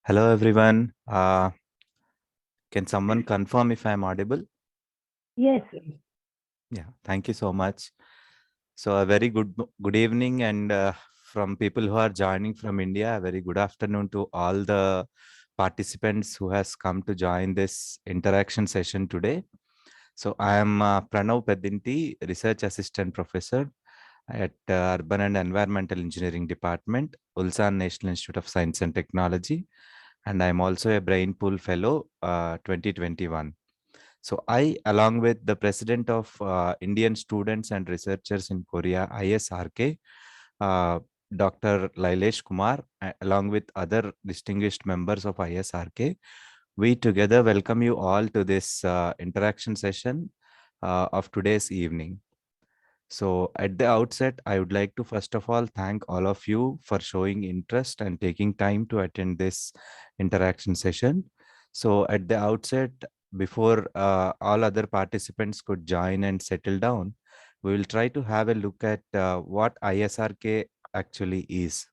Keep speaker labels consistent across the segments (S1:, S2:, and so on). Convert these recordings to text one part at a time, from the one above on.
S1: Hello, everyone. Can someone confirm if I'm audible?
S2: Yes,
S1: Yeah, thank you so much. So, a very good evening, and from people who are joining from India, a very good afternoon to all the participants who has come to join this interaction session today. So, I am Pranav Pedinti, Research Assistant Professor at Urban and Environmental Engineering Department, Ulsan National Institute of Science and Technology, and I'm also a Brain Pool Fellow 2021. So I, along with the President of Indian Students and Researchers in Korea, ISRK, uh, Dr. Lailesh Kumar, along with other distinguished members of ISRK, we together welcome you all to this interaction session of today's evening. So at the outset, I would like to first of all thank all of you for showing interest and taking time to attend this interaction session. So at the outset, before all other participants could join and settle down, we will try to have a look at what ISRK actually is.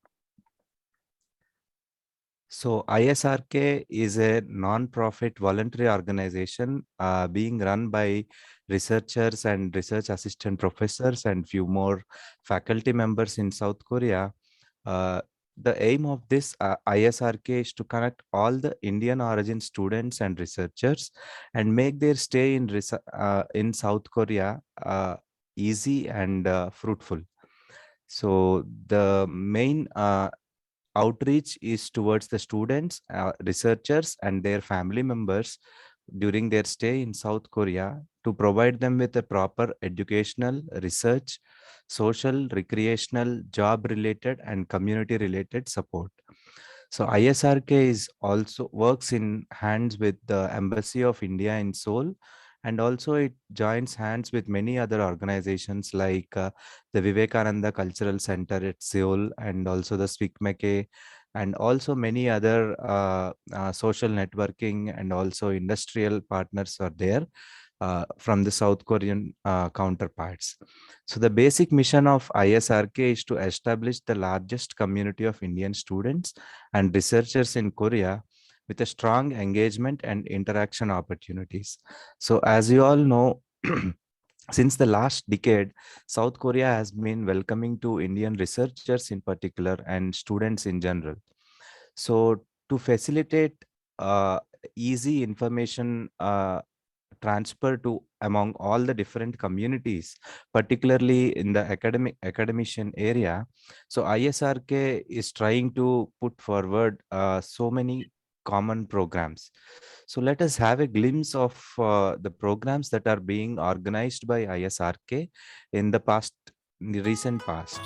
S1: So ISRK is a non-profit voluntary organization being run by researchers and research assistant professors and few more faculty members in South Korea. Uh, the aim of this ISRK is to connect all the Indian origin students and researchers and make their stay in South Korea easy and fruitful. So the main outreach is towards the students, researchers, and their family members during their stay in South Korea to provide them with a proper educational, research, social, recreational, job related, and community related support. So ISRK is also works in hands with the Embassy of India in Seoul, and also it joins hands with many other organizations like the Vivekananda Cultural Center at Seoul, and also the Swikmeke, and also many other social networking and also industrial partners are there from the South Korean counterparts. So the basic mission of ISRK is to establish the largest community of Indian students and researchers in Korea with a strong engagement and interaction opportunities. So as you all know, since the last decade, South Korea has been welcoming to Indian researchers in particular and students in general. So to facilitate easy information transfer to among all the different communities, particularly in the academician area. So ISRK is trying to put forward so many common programs. So let us have a glimpse of the programs that are being organized by ISRK in in the recent past.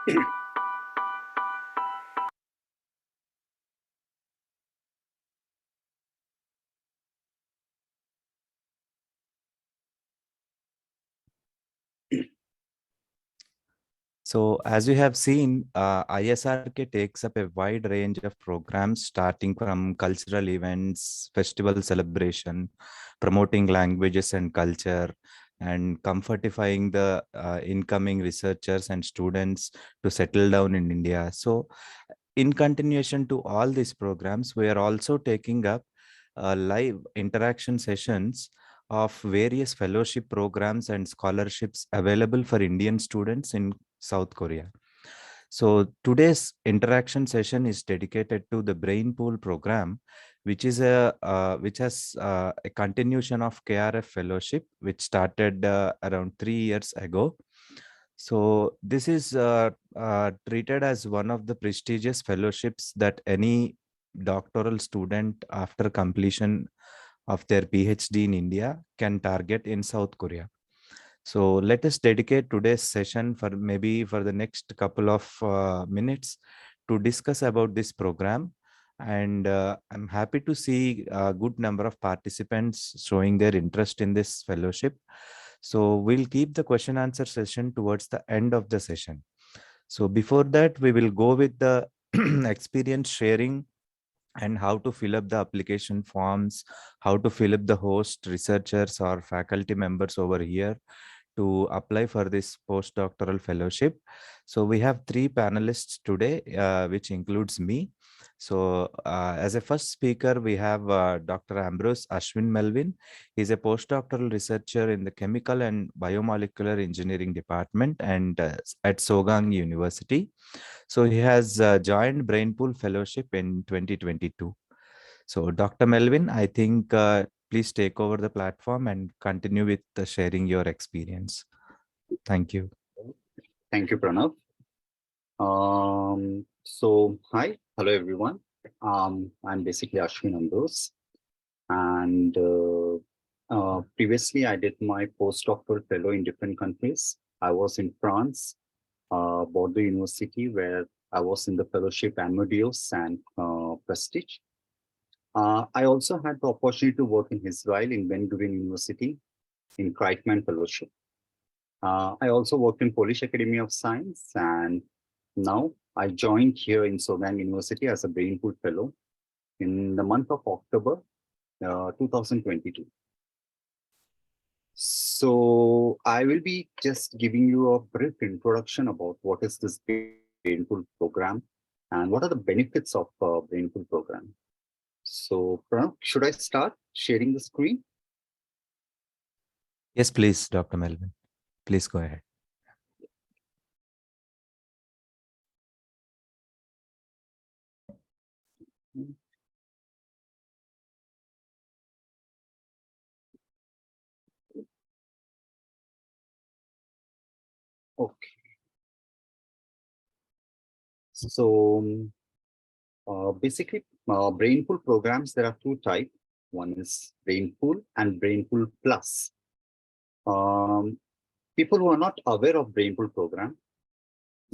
S1: So as you have seen, ISRK takes up a wide range of programs starting from cultural events, festival celebration, promoting languages and culture, and comfortifying the incoming researchers and students to settle down in India. So in continuation to all these programs, we are also taking up live interaction sessions of various fellowship programs and scholarships available for Indian students in South Korea. So today's interaction session is dedicated to the Brain Pool program, which is which has a continuation of KRF fellowship, which started around 3 years ago. So this is treated as one of the prestigious fellowships that any doctoral student after completion of their PhD in India can target in South Korea. So let us dedicate today's session for maybe for the next couple of minutes to discuss about this program. And I'm happy to see a good number of participants showing their interest in this fellowship. So we'll keep the question answer session towards the end of the session. So before that, we will go with the experience sharing and how to fill up the application forms, how to fill up the host researchers or faculty members over here to apply for this postdoctoral fellowship. So we have three panelists today, which includes me. So as a first speaker, we have Dr. Ambrose Ashwin Melvin. He's a postdoctoral researcher in the Chemical and Biomolecular Engineering Department and at Sogang University. So he has joined Brainpool Fellowship in 2022. So Dr. Melvin, I think please take over the platform and continue with sharing your experience. Thank you.
S2: Thank you, Pranav. Hi, hello everyone. I'm basically Ashwin Ambrose, and previously I did my postdoctoral fellow in different countries. I was in France, Bordeaux University, where I was in the fellowship Amadeus and Prestige. I also had the opportunity to work in Israel in Ben Gurion University in Kreitman Fellowship. I also worked in Polish Academy of Science, and now I joined here in Sogang University as a Brainpool Fellow in the month of October 2022. So I will be just giving you a brief introduction about what is this Brainpool program and what are the benefits of Brainpool program. So Pranav, should I start sharing the screen?
S1: Yes, please, Dr. Melvin. Please go ahead.
S2: Okay. So basically, Brainpool programs, there are two types. One is Brainpool and Brainpool Plus. People who are not aware of Brainpool program,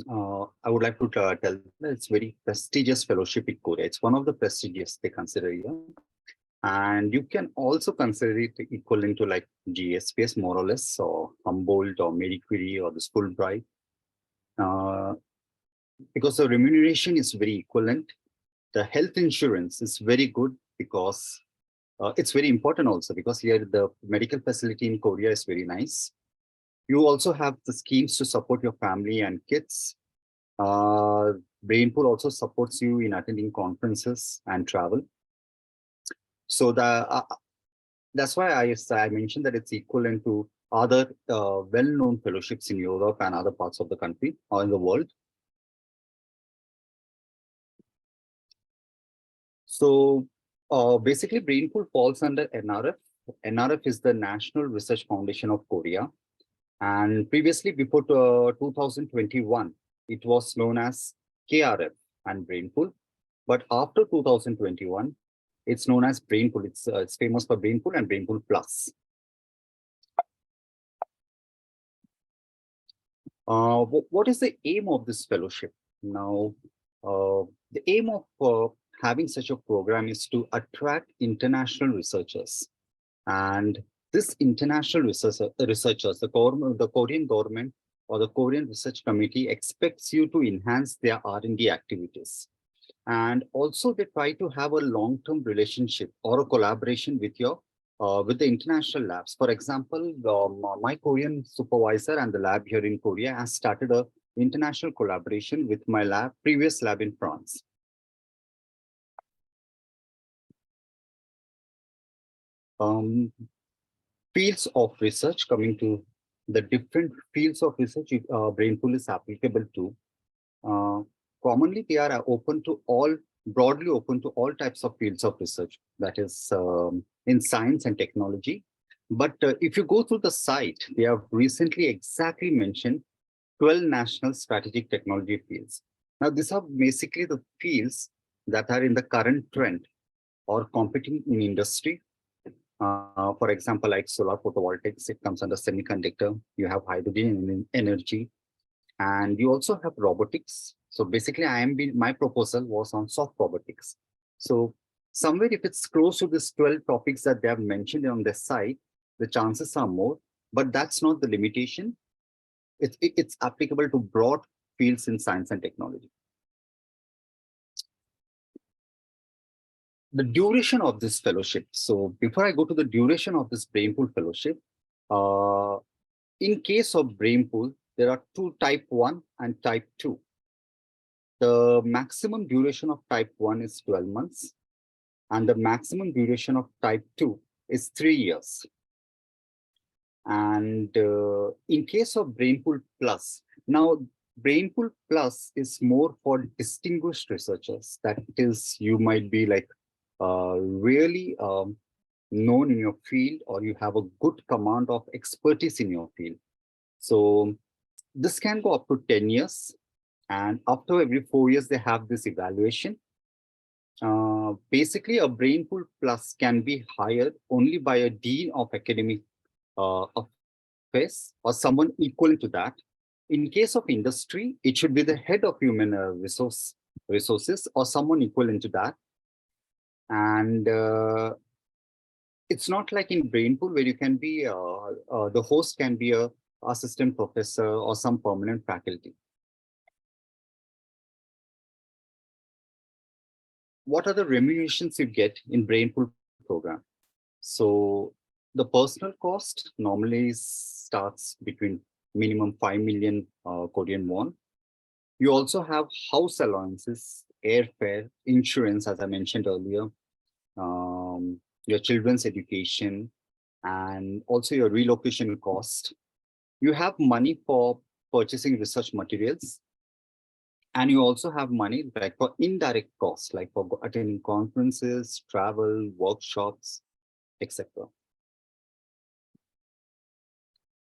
S2: I would like to tell them that it's very prestigious fellowship in Korea. It's one of the prestigious they consider here. And you can also consider it equivalent to like GSPS more or less, or Humboldt or Marie Curie or the Fulbright. Because the remuneration is very equivalent. The health insurance is very good because it's very important also because here the medical facility in Korea is very nice. You also have the schemes to support your family and kids. Brainpool also supports you in attending conferences and travel. So that's why I mentioned that it's equivalent to other well-known fellowships in Europe and other parts of the country or in the world. So basically, Brainpool falls under NRF. NRF is the National Research Foundation of Korea. And previously, before 2021, it was known as KRF and Brainpool. But after 2021, it's known as Brainpool. It's famous for Brainpool and Brainpool Plus. What is the aim of this fellowship? Now, the aim of having such a program is to attract international researchers. And this international researchers, the Korean government or the Korean Research Committee expects you to enhance their R&D activities. And also they try to have a long-term relationship or a collaboration with the international labs. For example, my Korean supervisor and the lab here in Korea has started a international collaboration with my previous lab in France. Fields of research, coming to the different fields of research Brainpool is applicable to. Uh, Commonly, they are broadly open to all types of fields of research, that is in science and technology. But if you go through the site, they have recently exactly mentioned 12 national strategic technology fields. Now, these are basically the fields that are in the current trend or competing in industry. For example, like solar photovoltaics, it comes under semiconductor. You have hydrogen energy, and you also have robotics. So basically, my proposal was on soft robotics. So somewhere, if it's close to these 12 topics that they have mentioned on their site, the chances are more. But that's not the limitation. It's applicable to broad fields in science and technology. The duration of this fellowship. So before I go to the duration of this Brainpool fellowship, uh, in case of Brainpool, there are two, type 1 and type 2. The maximum duration of type 1 is 12 months, and the maximum duration of type 2 is 3 years. And in case of Brainpool Plus, now Brainpool Plus is more for distinguished researchers. That is, you might be like really known in your field, or you have a good command of expertise in your field. So this can go up to 10 years. And after every 4 years, they have this evaluation. Basically, a Brainpool Plus can be hired only by a dean of academic affairs or someone equivalent to that. In case of industry, it should be the head of human resources or someone equivalent to that. And it's not like in Brainpool where you can be the host can be a assistant professor or some permanent faculty. What are the remunerations you get in Brainpool program? So the personal cost normally starts between minimum 5 million Korean won. You also have house allowances, airfare, insurance, as I mentioned earlier, your children's education, and also your relocation cost. You have money for purchasing research materials, and you also have money like for indirect costs, like for attending conferences, travel, workshops, etc.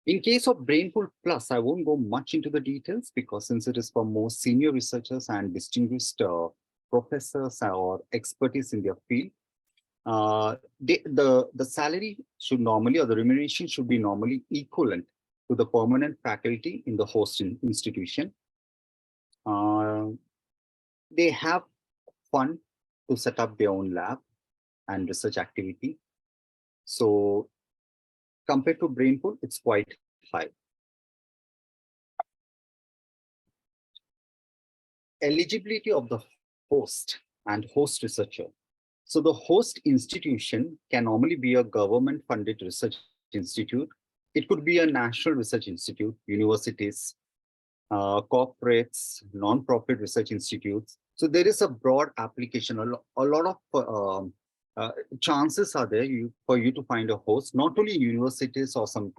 S2: In case of Brainpool Plus, I won't go much into the details because since it is for more senior researchers and distinguished professors or expertise in their field, the salary should normally, or the remuneration should be normally equivalent to the permanent faculty in the host institution. Uh, they have fund to set up their own lab and research activity. So compared to Brainpool, it's quite high. Eligibility of the host and host researcher. So the host institution can normally be a government-funded research institute. It could be a national research institute, universities, corporates, non-profit research institutes. So there is a broad application. A lot of chances are there for you to find a host, not only in universities or some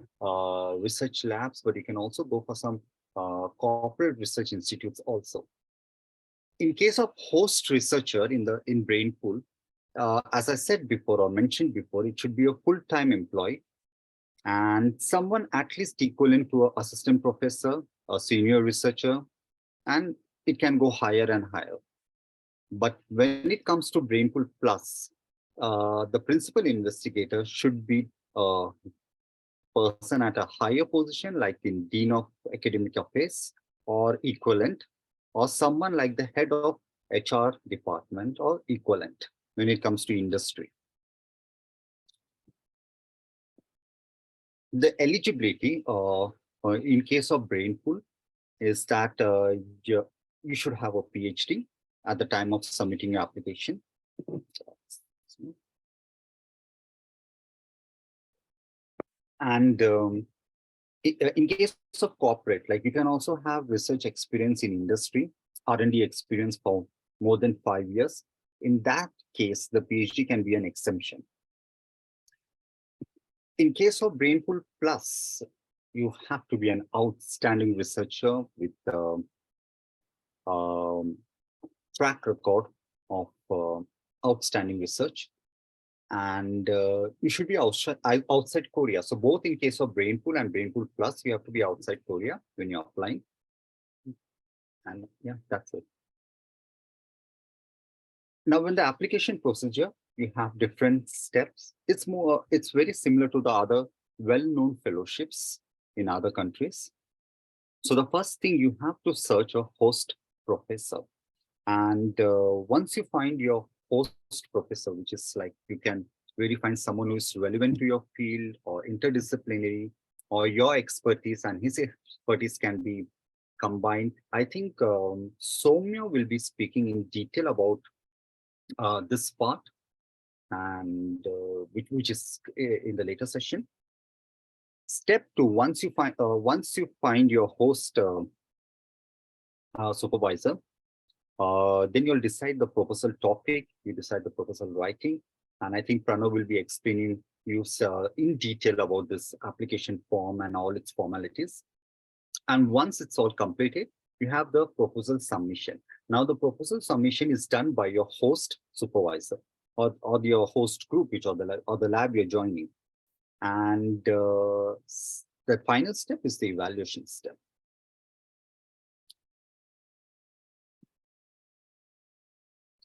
S2: research labs, but you can also go for some corporate research institutes also. In case of host researcher in Brainpool, as I said before or mentioned before, it should be a full-time employee and someone at least equivalent to an assistant professor, a senior researcher, and it can go higher and higher. But when it comes to Brainpool Plus, the principal investigator should be person at a higher position, like in Dean of Academic Affairs or equivalent, or someone like the head of HR department or equivalent when it comes to industry. The eligibility in case of brain pool is that you should have a PhD at the time of submitting your application. And in case of corporate, like you can also have research experience in industry, R&D experience for more than 5 years. In that case, the PhD can be an exemption. In case of Brainpool Plus, you have to be an outstanding researcher with track record of outstanding research. And you should be outside Korea. So both in case of Brainpool and Brainpool Plus, you have to be outside Korea when you're applying. And yeah, that's it. Now, when the application procedure, you have different steps. It's very similar to the other well-known fellowships in other countries. So the first thing, you have to search a host professor. And once you find your host professor, which is like you can really find someone who is relevant to your field or interdisciplinary, or your expertise and his expertise can be combined. I think Soumya will be speaking in detail about this part, and which is in the later session. Step 2: once you find your host supervisor, then you'll decide the proposal topic, you decide the proposal writing, and I think Pranav will be explaining you in detail about this application form and all its formalities. And once it's all completed, you have the proposal submission. Now, the proposal submission is done by your host supervisor or your host group, or the lab you're joining. And the final step is the evaluation step.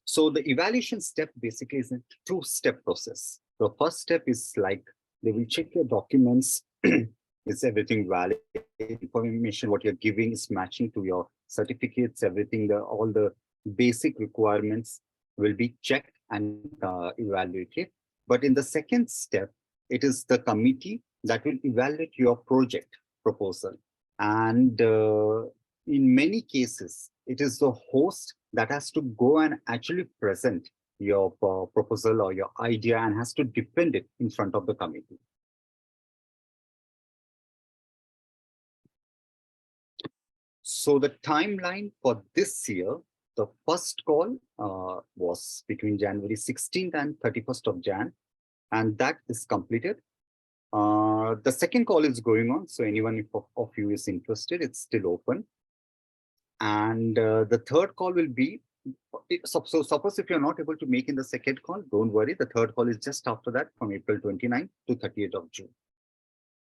S2: So the evaluation step basically is a two-step process. The first step is like they will check your documents. Is everything valid? Information what you're giving is matching to your certificates, everything, all the basic requirements will be checked and evaluated. But in the second step, it is the committee that will evaluate your project proposal. And in many cases, it is the host that has to go and actually present your proposal or your idea and has to defend it in front of the committee. So the timeline for this year, the first call was between January 16th and 31st of Jan, and that is completed. The second call is going on, so anyone of you is interested, it's still open. And the third call will be, so suppose if you're not able to make in the second call, don't worry, the third call is just after that, from April 29th to 30th of June.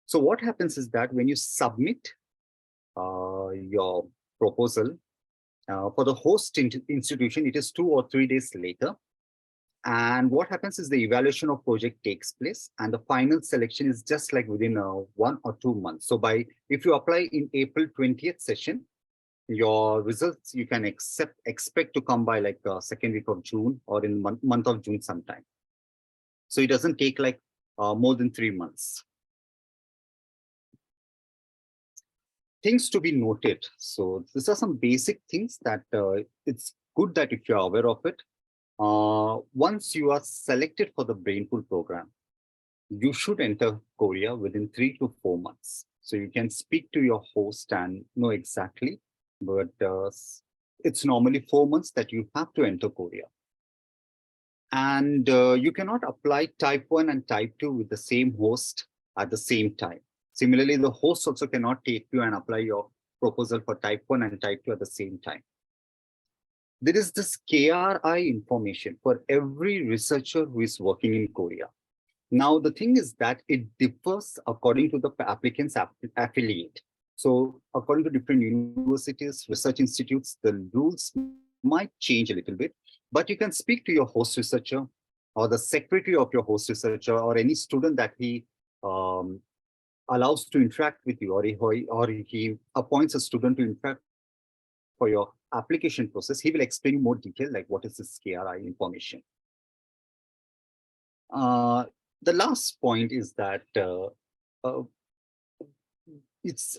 S2: So what happens is that when you submit your proposal for the host institution, it is 2 or 3 days later. And what happens is the evaluation of project takes place, and the final selection is just like within 1 or 2 months. So if you apply in April 20th session, your results you can expect to come by like second week of June or in month of June sometime. So it doesn't take like more than 3 months. Things to be noted. So these are some basic things that it's good that if you're aware of it. Once you are selected for the Brainpool program, you should enter Korea within 3 to 4 months. So you can speak to your host and know exactly, but it's normally 4 months that you have to enter Korea. And you cannot apply type 1 and type 2 with the same host at the same time. Similarly, the host also cannot take you and apply your proposal for type 1 and type 2 at the same time. There is this KRI information for every researcher who is working in Korea. Now, the thing is that it differs according to the applicant's affiliate. So according to different universities, research institutes, the rules might change a little bit, but you can speak to your host researcher or the secretary of your host researcher or any student that he allows to interact with you, or he appoints a student to interact for your application process, he will explain more detail like what is this KRI information. Uh, the last point is that uh, it's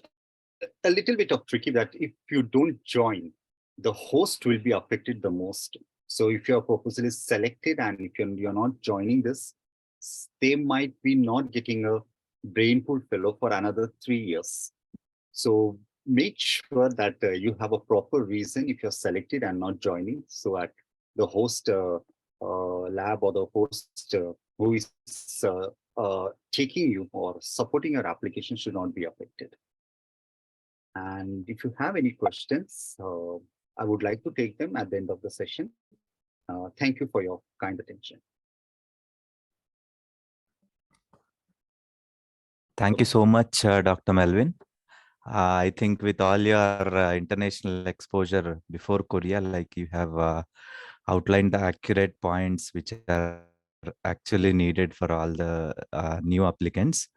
S2: a little bit of tricky that if you don't join, the host will be affected the most. So if your proposal is selected and if you're not joining this, they might be not getting a brain pool fellow for another 3 years. So make sure that you have a proper reason if you're selected and not joining, so that the host lab or the host who is taking you or supporting your application should not be affected. And if you have any questions, I would like to take them at the end of the session. Thank you for your kind attention.
S1: Thank you so much, Dr. Melvin. I think with all your international exposure before Korea, like you have outlined the accurate points which are actually needed for all the new applicants.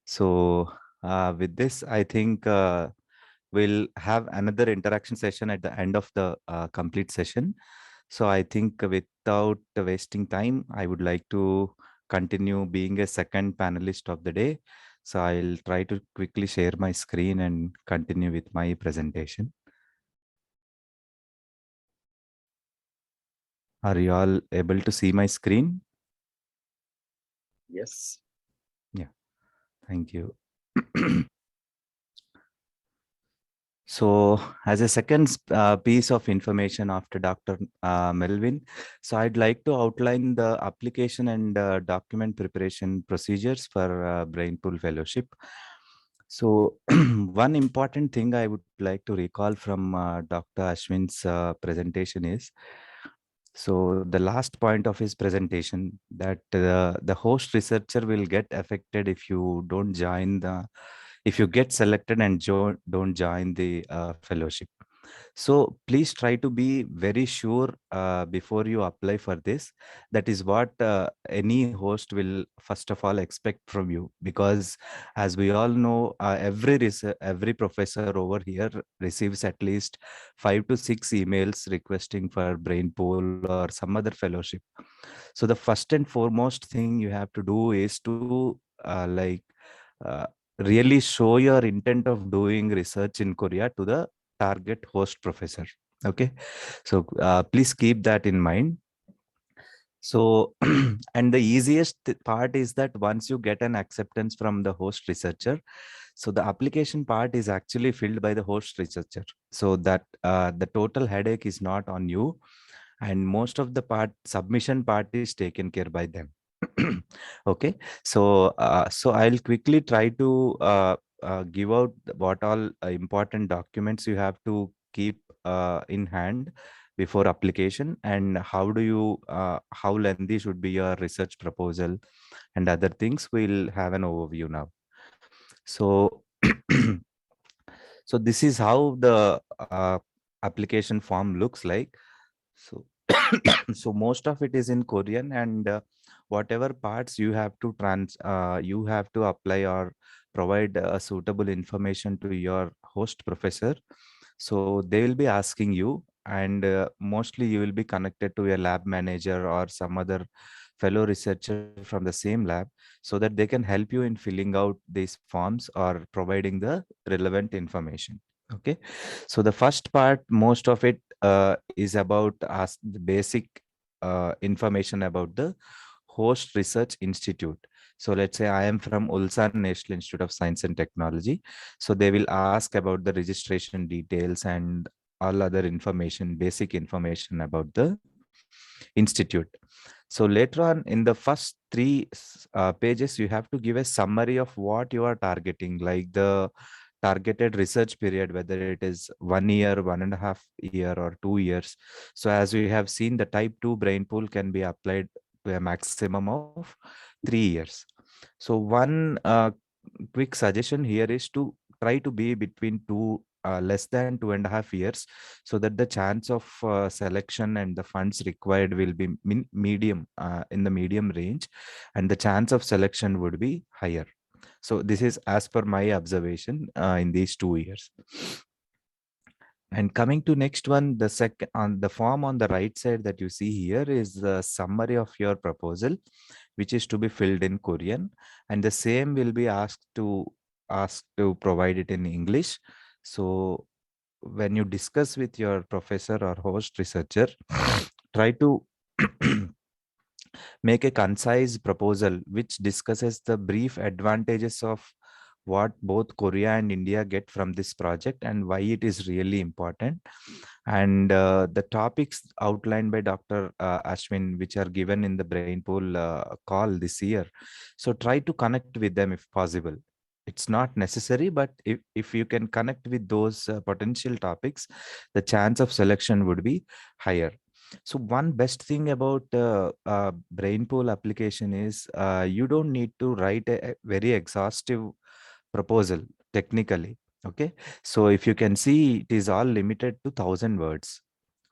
S1: So with this, I think we'll have another interaction session at the end of the complete session. So I think without wasting time, I would like to continue being a second panelist of the day. So I'll try to quickly share my screen and continue with my presentation. Are you all able to see my screen?
S2: Yes.
S1: Yeah, thank you. So, as a second piece of information after Dr. Melvin, so I'd like to outline the application and document preparation procedures for Brainpool Fellowship. So, one important thing I would like to recall from Dr. Ashwin's presentation is, so the last point of his presentation, that the host researcher will get affected if you don't join the, if you get selected and don't join the fellowship. So please try to be very sure before you apply for this. That is what any host will first of all expect from you, because as we all know, every professor over here receives at least 5 to 6 emails requesting for brain pool or some other fellowship. So the first and foremost thing you have to do is to uh, really show your intent of doing research in Korea to the target host professor. Okay, so please keep that in mind. So and the easiest part is that once you get an acceptance from the host researcher, so the application part is actually filled by the host researcher, so that the total headache is not on you, and most of the part submission part is taken care by them. Okay, so so I'll quickly try to give out what all important documents you have to keep in hand before application, and how do you how lengthy should be your research proposal and other things. We'll have an overview now. So so this is how the application form looks like. So so most of it is in Korean, and whatever parts you have to you have to apply or provide suitable information to your host professor. So they will be asking you, and mostly you will be connected to a lab manager or some other fellow researcher from the same lab, so that they can help you in filling out these forms or providing the relevant information. Okay, so the first part, most of it is about the basic information about the host research institute. So let's say I am from Ulsan National Institute of Science and Technology. So they will ask about the registration details and all other information, basic information about the institute. So later on in the first three pages, you have to give a summary of what you are targeting, like the targeted research period, whether it is 1 year, 1.5 year, or 2 years. So as we have seen, the type 2 brain pool can be applied to a maximum of 3 years. So one quick suggestion here is to try to be between less than 2.5 years, so that the chance of selection and the funds required will be medium in the medium range, and the chance of selection would be higher. So this is as per my observation in these 2 years. And coming to next one, the second on the form on the right side that you see here is the summary of your proposal, which is to be filled in Korean, and the same will be asked to provide it in English. So when you discuss with your professor or host researcher, try to make a concise proposal which discusses the brief advantages of what both Korea and India get from this project and why it is really important. And the topics outlined by Dr. Ashwin, which are given in the Brainpool call this year. So try to connect with them if possible. It's not necessary, but if you can connect with those potential topics, the chance of selection would be higher. So one best thing about Brainpool application is you don't need to write a very exhaustive proposal technically. Okay, so if you can see, it is all limited to 1,000 words.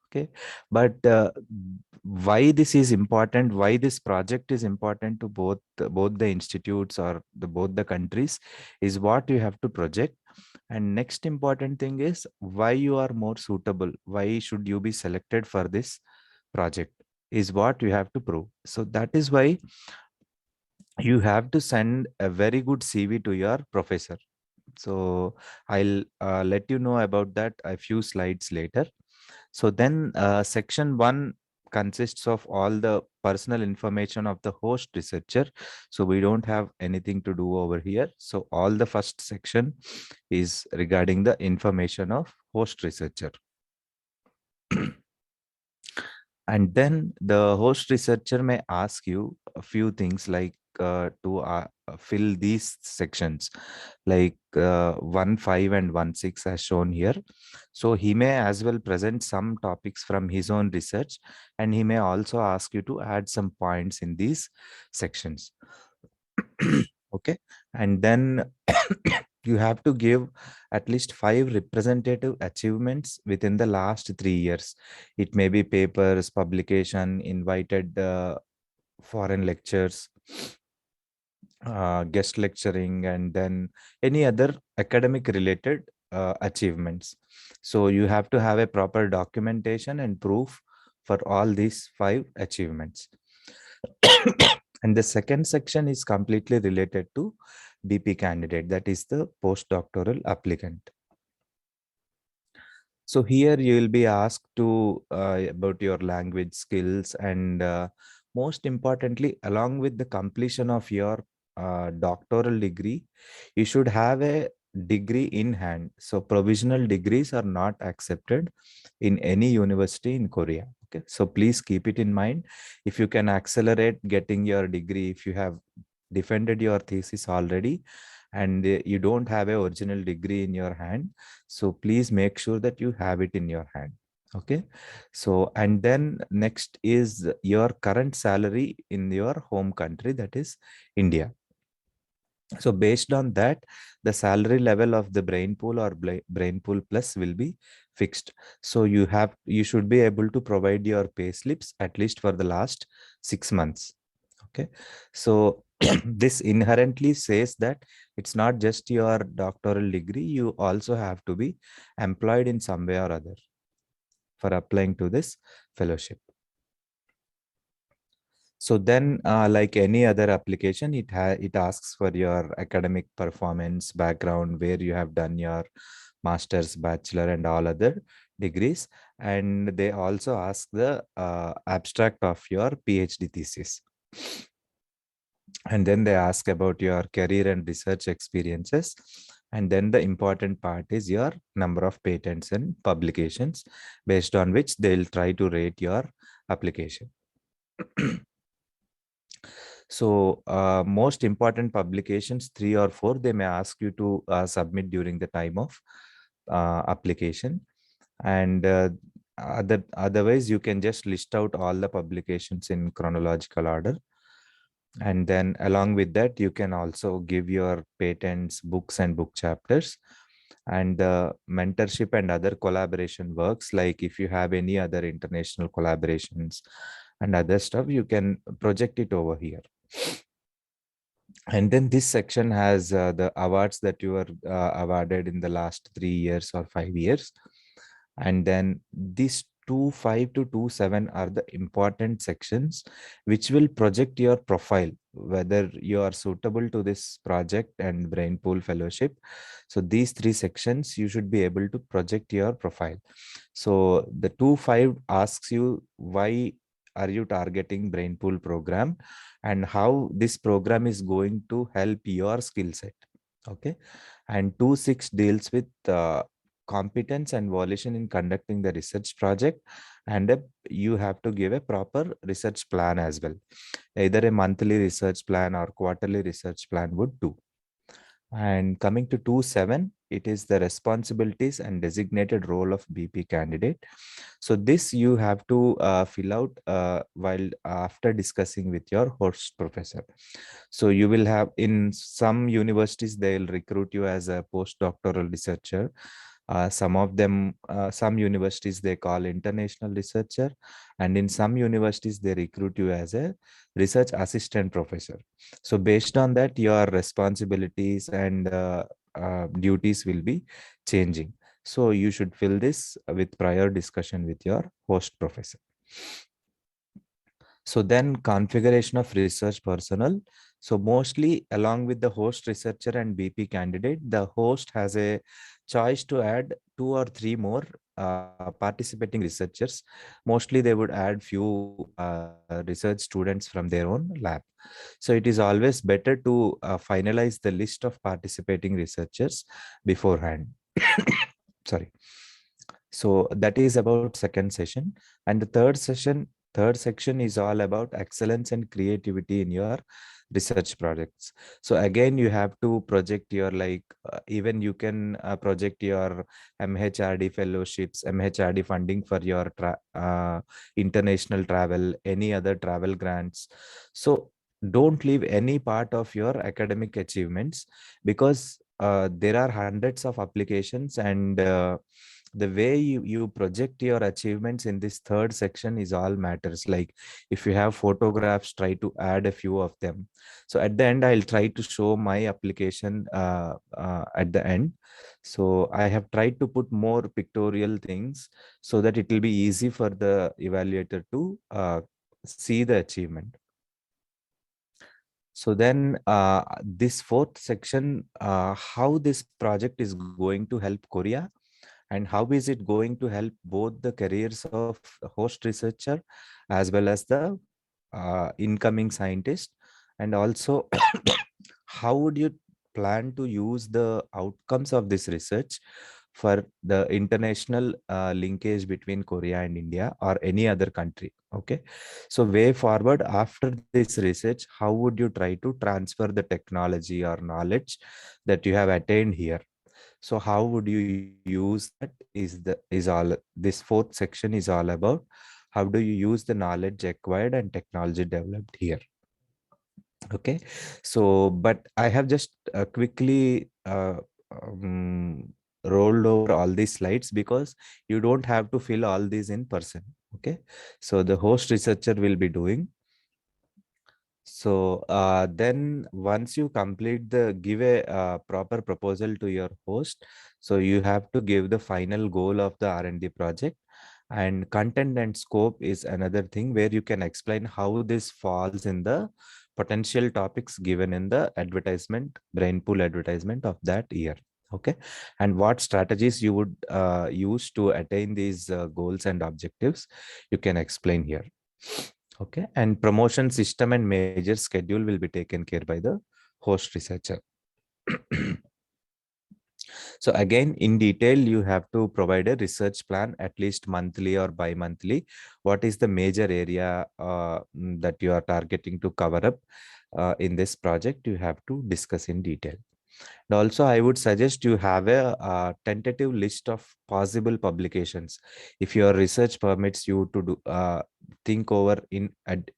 S1: Okay, but why this is important, why this project is important to both the institutes or both the countries, is what you have to project. And next important thing is why you are more suitable, why should you be selected for this project, is what you have to prove. So that is why you have to send a very good CV to your professor. So I'll let you know about that a few slides later. So then section 1 consists of all the personal information of the host researcher. So we don't have anything to do over here. So all the first section is regarding the information of host researcher. And then the host researcher may ask you a few things like to fill these sections, like 1, 5 and 1, 6 as shown here. So he may as well present some topics from his own research, and he may also ask you to add some points in these sections. Okay, and then you have to give at least 5 representative achievements within the last 3 years. It may be papers, publication, invited foreign lectures, guest lecturing, and then any other academic related achievements. So you have to have a proper documentation and proof for all these 5 achievements. And the second section is completely related to BP candidate, that is the postdoctoral applicant. So here you will be asked to about your language skills, and most importantly, along with the completion of your doctoral degree, you should have a degree in hand. So provisional degrees are not accepted in any university in Korea. Okay, so please keep it in mind. If you can accelerate getting your degree, if you have defended your thesis already and you don't have a original degree in your hand, so please make sure that you have it in your hand. Okay, so and then next is your current salary in your home country, that is India. So based on that, the salary level of the brain pool or brain pool plus will be fixed. So you should be able to provide your pay slips at least for the last 6 months. Okay, so this inherently says that it's not just your doctoral degree, you also have to be employed in some way or other for applying to this fellowship. So then, like any other application, it asks for your academic performance, background, where you have done your master's, bachelor, and all other degrees, and they also ask the abstract of your PhD thesis. And then they ask about your career and research experiences. And then the important part is your number of patents and publications, based on which they'll try to rate your application. So most important publications, 3 or 4, they may ask you to submit during the time of application. And otherwise, you can just list out all the publications in chronological order. And then along with that, you can also give your patents, books, and book chapters. And the mentorship and other collaboration works, like if you have any other international collaborations and other stuff, you can project it over here. And then this section has the awards that you were awarded in the last 3 years or 5 years. And then these 2.5 to 2.7 are the important sections which will project your profile, whether you are suitable to this project and brain pool fellowship. So these three sections you should be able to project your profile. So the 2.5 asks you why are you targeting brain pool program and how this program is going to help your skill set. Okay. And 2.6 deals with competence and volition in conducting the research project, and you have to give a proper research plan as well. Either a monthly research plan or quarterly research plan would do. And coming to 2.7, it is the responsibilities and designated role of BP candidate. So this you have to fill out while after discussing with your host professor. So you will have, in some universities they'll recruit you as a postdoctoral researcher. Some of them, some universities they call international researcher, and in some universities they recruit you as a research assistant professor. So based on that, your responsibilities and duties will be changing. So you should fill this with prior discussion with your host professor. So then configuration of research personnel. So mostly along with the host researcher and BP candidate, the host has a choice to add two or three more participating researchers. Mostly they would add few research students from their own lab. So it is always better to finalize the list of participating researchers beforehand. Sorry. So that is about second session. And the third section is all about excellence and creativity in your research projects. So again, you have to project your even you can project your MHRD fellowships, MHRD funding for your international travel, any other travel grants. So don't leave any part of your academic achievements, because there are hundreds of applications, and the way you project your achievements in this third section is all matters. Like if you have photographs, try to add a few of them. So at the end, I'll try to show my application at the end. So I have tried to put more pictorial things so that it will be easy for the evaluator to see the achievement. So then this fourth section, how this project is going to help Korea, and how is it going to help both the careers of host researcher as well as the incoming scientist. And also how would you plan to use the outcomes of this research for the international linkage between Korea and India or any other country. Okay. So way forward after this research, how would you try to transfer the technology or knowledge that you have attained here? So how would you use that is all this fourth section is all about. How do you use the knowledge acquired and technology developed here? Okay. So but I have just quickly rolled over all these slides because you don't have to fill all these in person. Okay. So the host researcher will be doing. So then once you complete give a proper proposal to your host, so you have to give the final goal of the R&D project, and content and scope is another thing where you can explain how this falls in the potential topics given in the advertisement, brain pool advertisement of that year. Okay. And what strategies you would use to attain these goals and objectives, you can explain here. Okay. And promotion system and major schedule will be taken care by the host researcher. So again, in detail, you have to provide a research plan at least monthly or bi-monthly. What is the major area that you are targeting to cover up in this project? You have to discuss in detail. And also, I would suggest you have a tentative list of possible publications. If your research permits you to think over in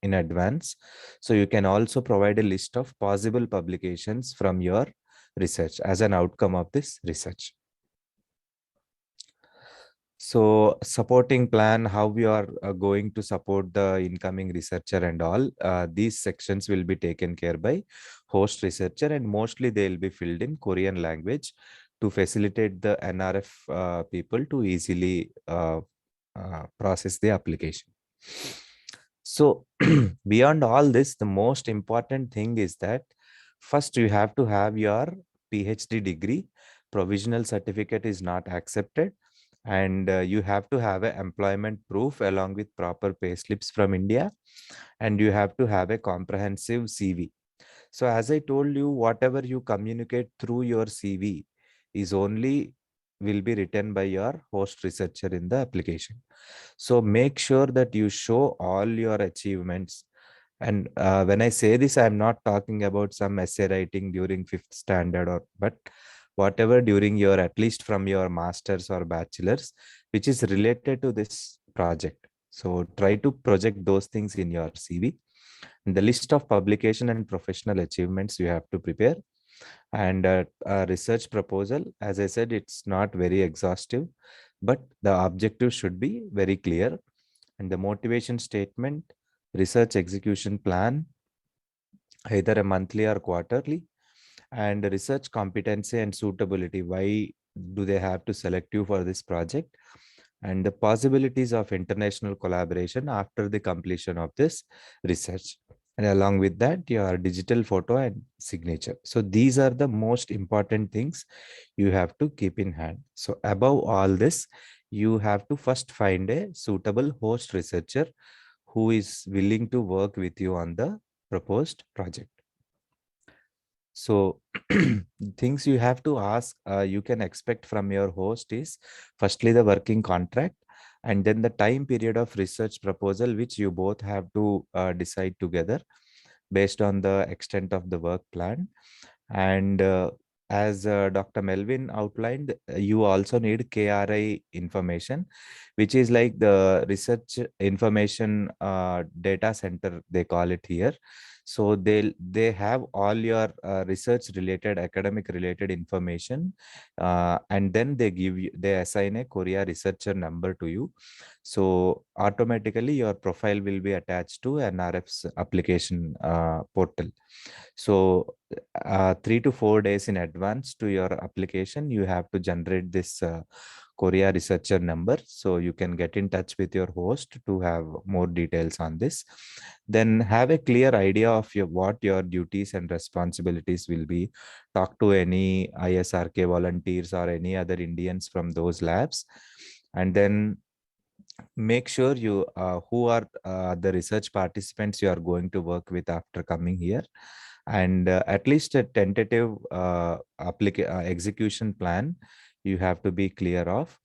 S1: advance, so you can also provide a list of possible publications from your research as an outcome of this research. So supporting plan, how we are going to support the incoming researcher and all, these sections will be taken care by host researcher, and mostly they will be filled in Korean language to facilitate the NRF people to easily process the application. So beyond all this, the most important thing is that first you have to have your PhD degree. Provisional certificate is not accepted, and you have to have an employment proof along with proper pay slips from India, and you have to have a comprehensive CV. So as I told you, whatever you communicate through your CV is only will be written by your host researcher in the application. So make sure that you show all your achievements. And when I say this, I'm not talking about some essay writing during fifth standard, or but whatever during your, at least from your master's or bachelor's, which is related to this project. So try to project those things in your CV. And the list of publication and professional achievements you have to prepare, and a research proposal. As I said, it's not very exhaustive, but the objective should be very clear. And the motivation statement, research execution plan, either a monthly or quarterly, and research competency and suitability. Why do they have to select you for this project? And the possibilities of international collaboration after the completion of this research. And along with that, your digital photo and signature. So these are the most important things you have to keep in hand. So above all this, you have to first find a suitable host researcher who is willing to work with you on the proposed project. So things you have to ask, you can expect from your host is firstly the working contract, and then the time period of research proposal, which you both have to decide together based on the extent of the work plan. And as Dr. Melvin outlined, you also need KRI information, which is like the research information data center, they call it here. So they have all your research related, academic related information, and then they assign a Korea researcher number to you. So automatically your profile will be attached to NRF's application portal. So 3 to 4 days in advance to your application, you have to generate this Korea researcher number. So you can get in touch with your host to have more details on this. Then have a clear idea of what your duties and responsibilities will be. Talk to any ISRK volunteers or any other Indians from those labs. And then make sure you who are the research participants you are going to work with after coming here, and at least a tentative execution plan you have to be clear of.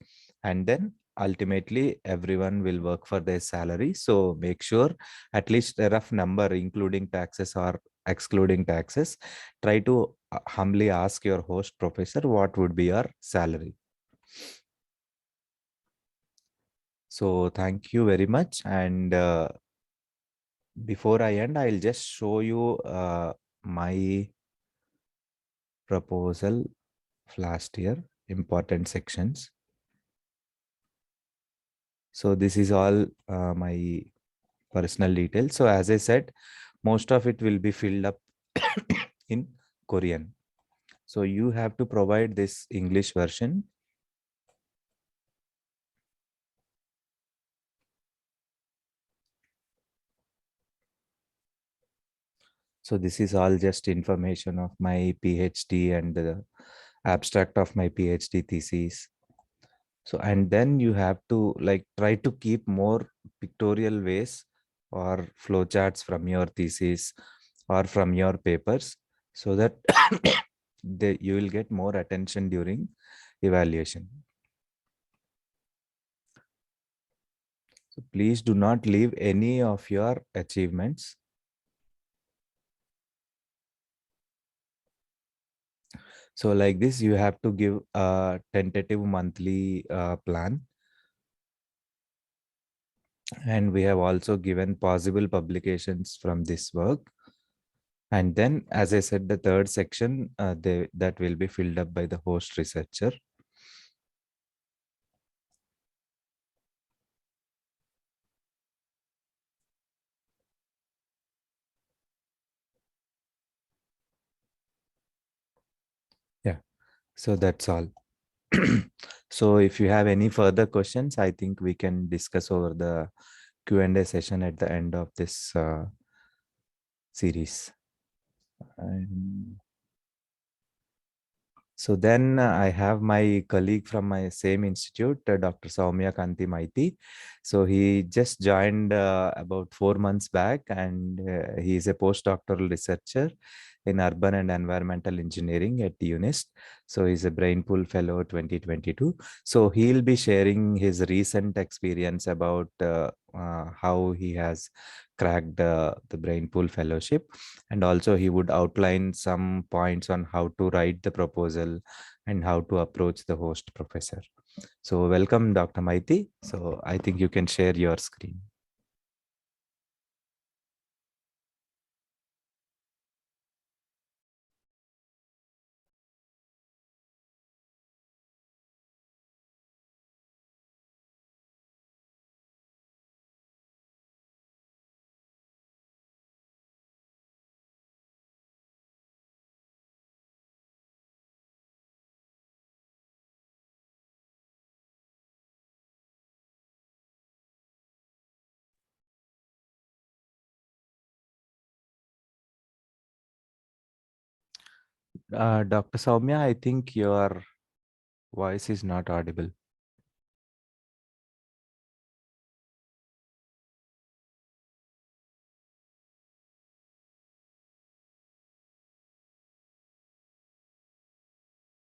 S1: And then ultimately everyone will work for their salary, so make sure at least a rough number including taxes or excluding taxes. Try to humbly ask your host professor what would be your salary. So thank you very much. And before I end, I'll just show you my proposal of last year, important sections. So this is all my personal details. So as I said, most of it will be filled up in Korean. So you have to provide this English version. So this is all just information of my PhD and the abstract of my PhD thesis. So, and then you have to like try to keep more pictorial ways or flowcharts from your thesis or from your papers, so that you will get more attention during evaluation. So please do not leave any of your achievements. So like this, you have to give a tentative monthly plan. And we have also given possible publications from this work. And then, as I said, the third section, that will be filled up by the host researcher. So that's all. So if you have any further questions, I think we can discuss over the Q&A session at the end of this series. And so then I have my colleague from my same institute, Dr. Soumya Kanti Maiti. So he just joined about 4 months back, and he is a postdoctoral researcher in urban and environmental engineering at UNIST. So he's a Brainpool Fellow 2022. So he'll be sharing his recent experience about how he has cracked the Brainpool Fellowship, and also he would outline some points on how to write the proposal and how to approach the host professor. So welcome, Dr. Maiti. So I think you can share your screen. Dr. Soumya, I think your voice is not audible.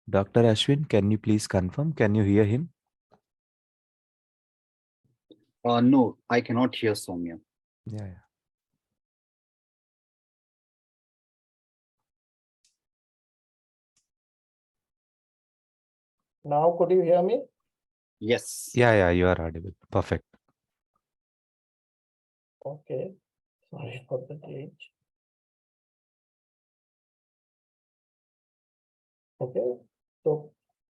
S1: Dr. Ashwin, can you please confirm? Can you hear him?
S2: No, I cannot hear Soumya.
S1: Yeah.
S3: Now, could you hear me?
S2: Yes.
S1: Yeah, you are audible. Perfect.
S3: Okay. Sorry for the glitch. Okay. So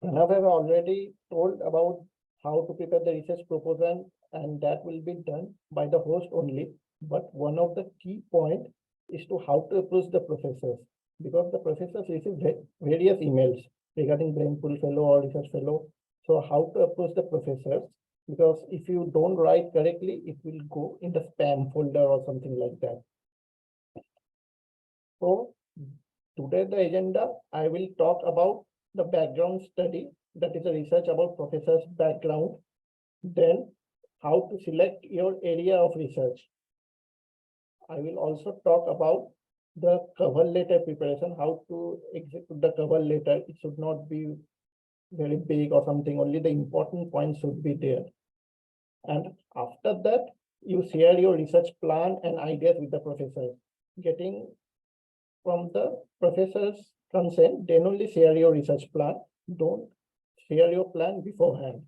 S3: Pranav has already told about how to prepare the research proposal, and that will be done by the host only. But one of the key point is to how to approach the professors, because the professors receive various emails regarding Brainpool Fellow or Research Fellow. So how to approach the professors, because if you don't write correctly, it will go in the spam folder or something like that. So today the agenda, I will talk about the background study, that is a research about professor's background. Then how to select your area of research. I will also talk about the cover letter preparation, how to execute the cover letter. It should not be very big or something, only the important points should be there. And after that, you share your research plan and ideas with the professor. Getting from the professor's consent, then only share your research plan. Don't share your plan beforehand.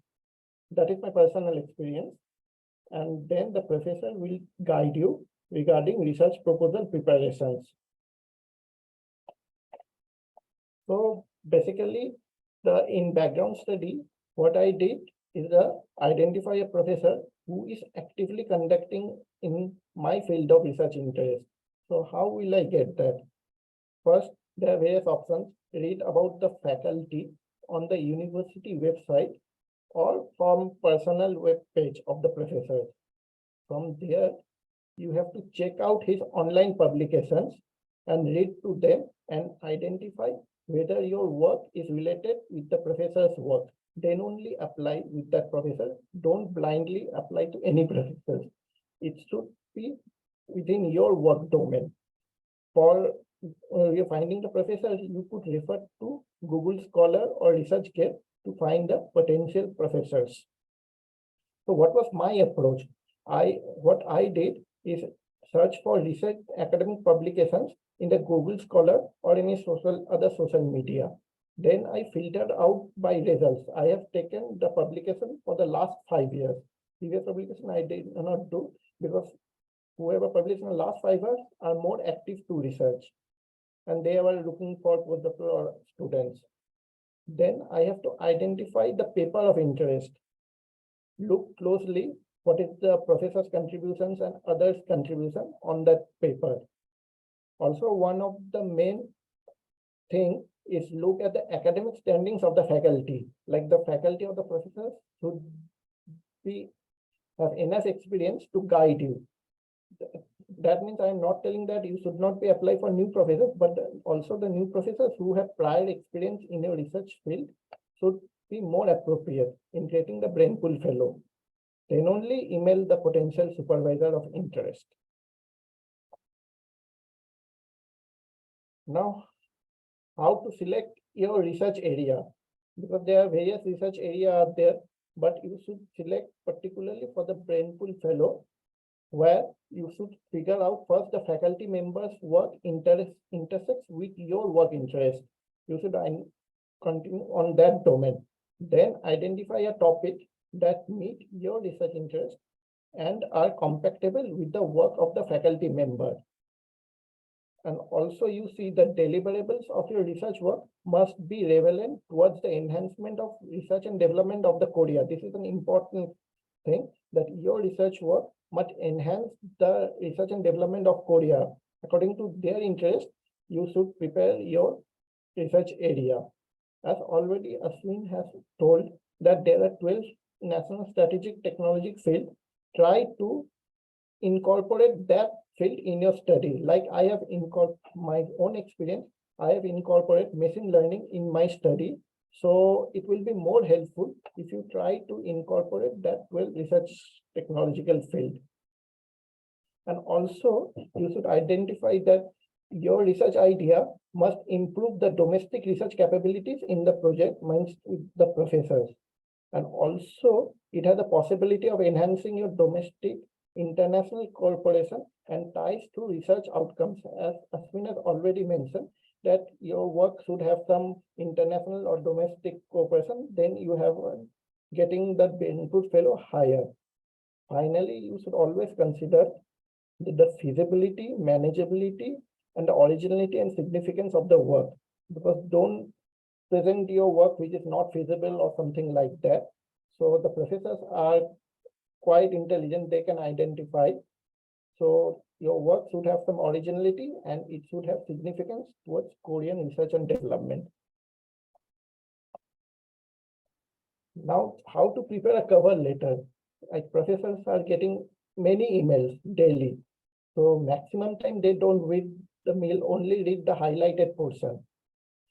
S3: That is my personal experience. And then the professor will guide you regarding research proposal preparations. So basically, in background study, what I did is identify a professor who is actively conducting in my field of research interest. So how will I get that? First, there are various options. Read about the faculty on the university website or from personal web page of the professor. From there, you have to check out his online publications and read to them and identify whether your work is related with the professor's work. Then only apply with that professor. Don't blindly apply to any professor. It should be within your work domain. For you're finding the professor, you could refer to Google Scholar or ResearchGate to find the potential professors. So what was my approach? What I did is search for research academic publications in the Google Scholar or any other social media. Then I filtered out by results. I have taken the publication for the last 5 years. Previous publication I did not do, because whoever published in the last 5 years are more active to research, and they were looking for postdoctoral students. Then I have to identify the paper of interest. Look closely what is the professor's contributions and others' contribution on that paper. Also, one of the main thing is look at the academic standings of the faculty. Like the faculty or the professors should be have enough experience to guide you. That means I am not telling that you should not be apply for new professors, but also the new professors who have prior experience in your research field should be more appropriate in getting the brain pool fellow. Then only email the potential supervisor of interest. Now, how to select your research area? Because there are various research areas out there, but you should select particularly for the brain pool fellow, where you should figure out first the faculty members' work intersects with your work interest. You should continue on that domain. Then identify a topic that meet your research interest and are compatible with the work of the faculty member. And also you see the deliverables of your research work must be relevant towards the enhancement of research and development of the Korea. This is an important thing, that your research work must enhance the research and development of Korea. According to their interest, you should prepare your research area. As already Ashwin has told that there are 12 national strategic technology fields. Try to incorporate that field in your study. Like I have incorporated my own experience, I have incorporated machine learning in my study. So it will be more helpful if you try to incorporate that 12 research technological field. And also you should identify that your research idea must improve the domestic research capabilities in the project minds with the professors. And also it has the possibility of enhancing your domestic international cooperation and ties to research outcomes. As Ashwin has already mentioned, that your work should have some international or domestic cooperation, then you have getting the input fellow higher. Finally, you should always consider the feasibility, manageability, and the originality and significance of the work, because don't present your work which is not feasible or something like that. So the professors are quite intelligent, they can identify. So your work should have some originality and it should have significance towards Korean research and development. Now, how to prepare a cover letter? Like professors are getting many emails daily. So maximum time they don't read the mail, only read the highlighted portion.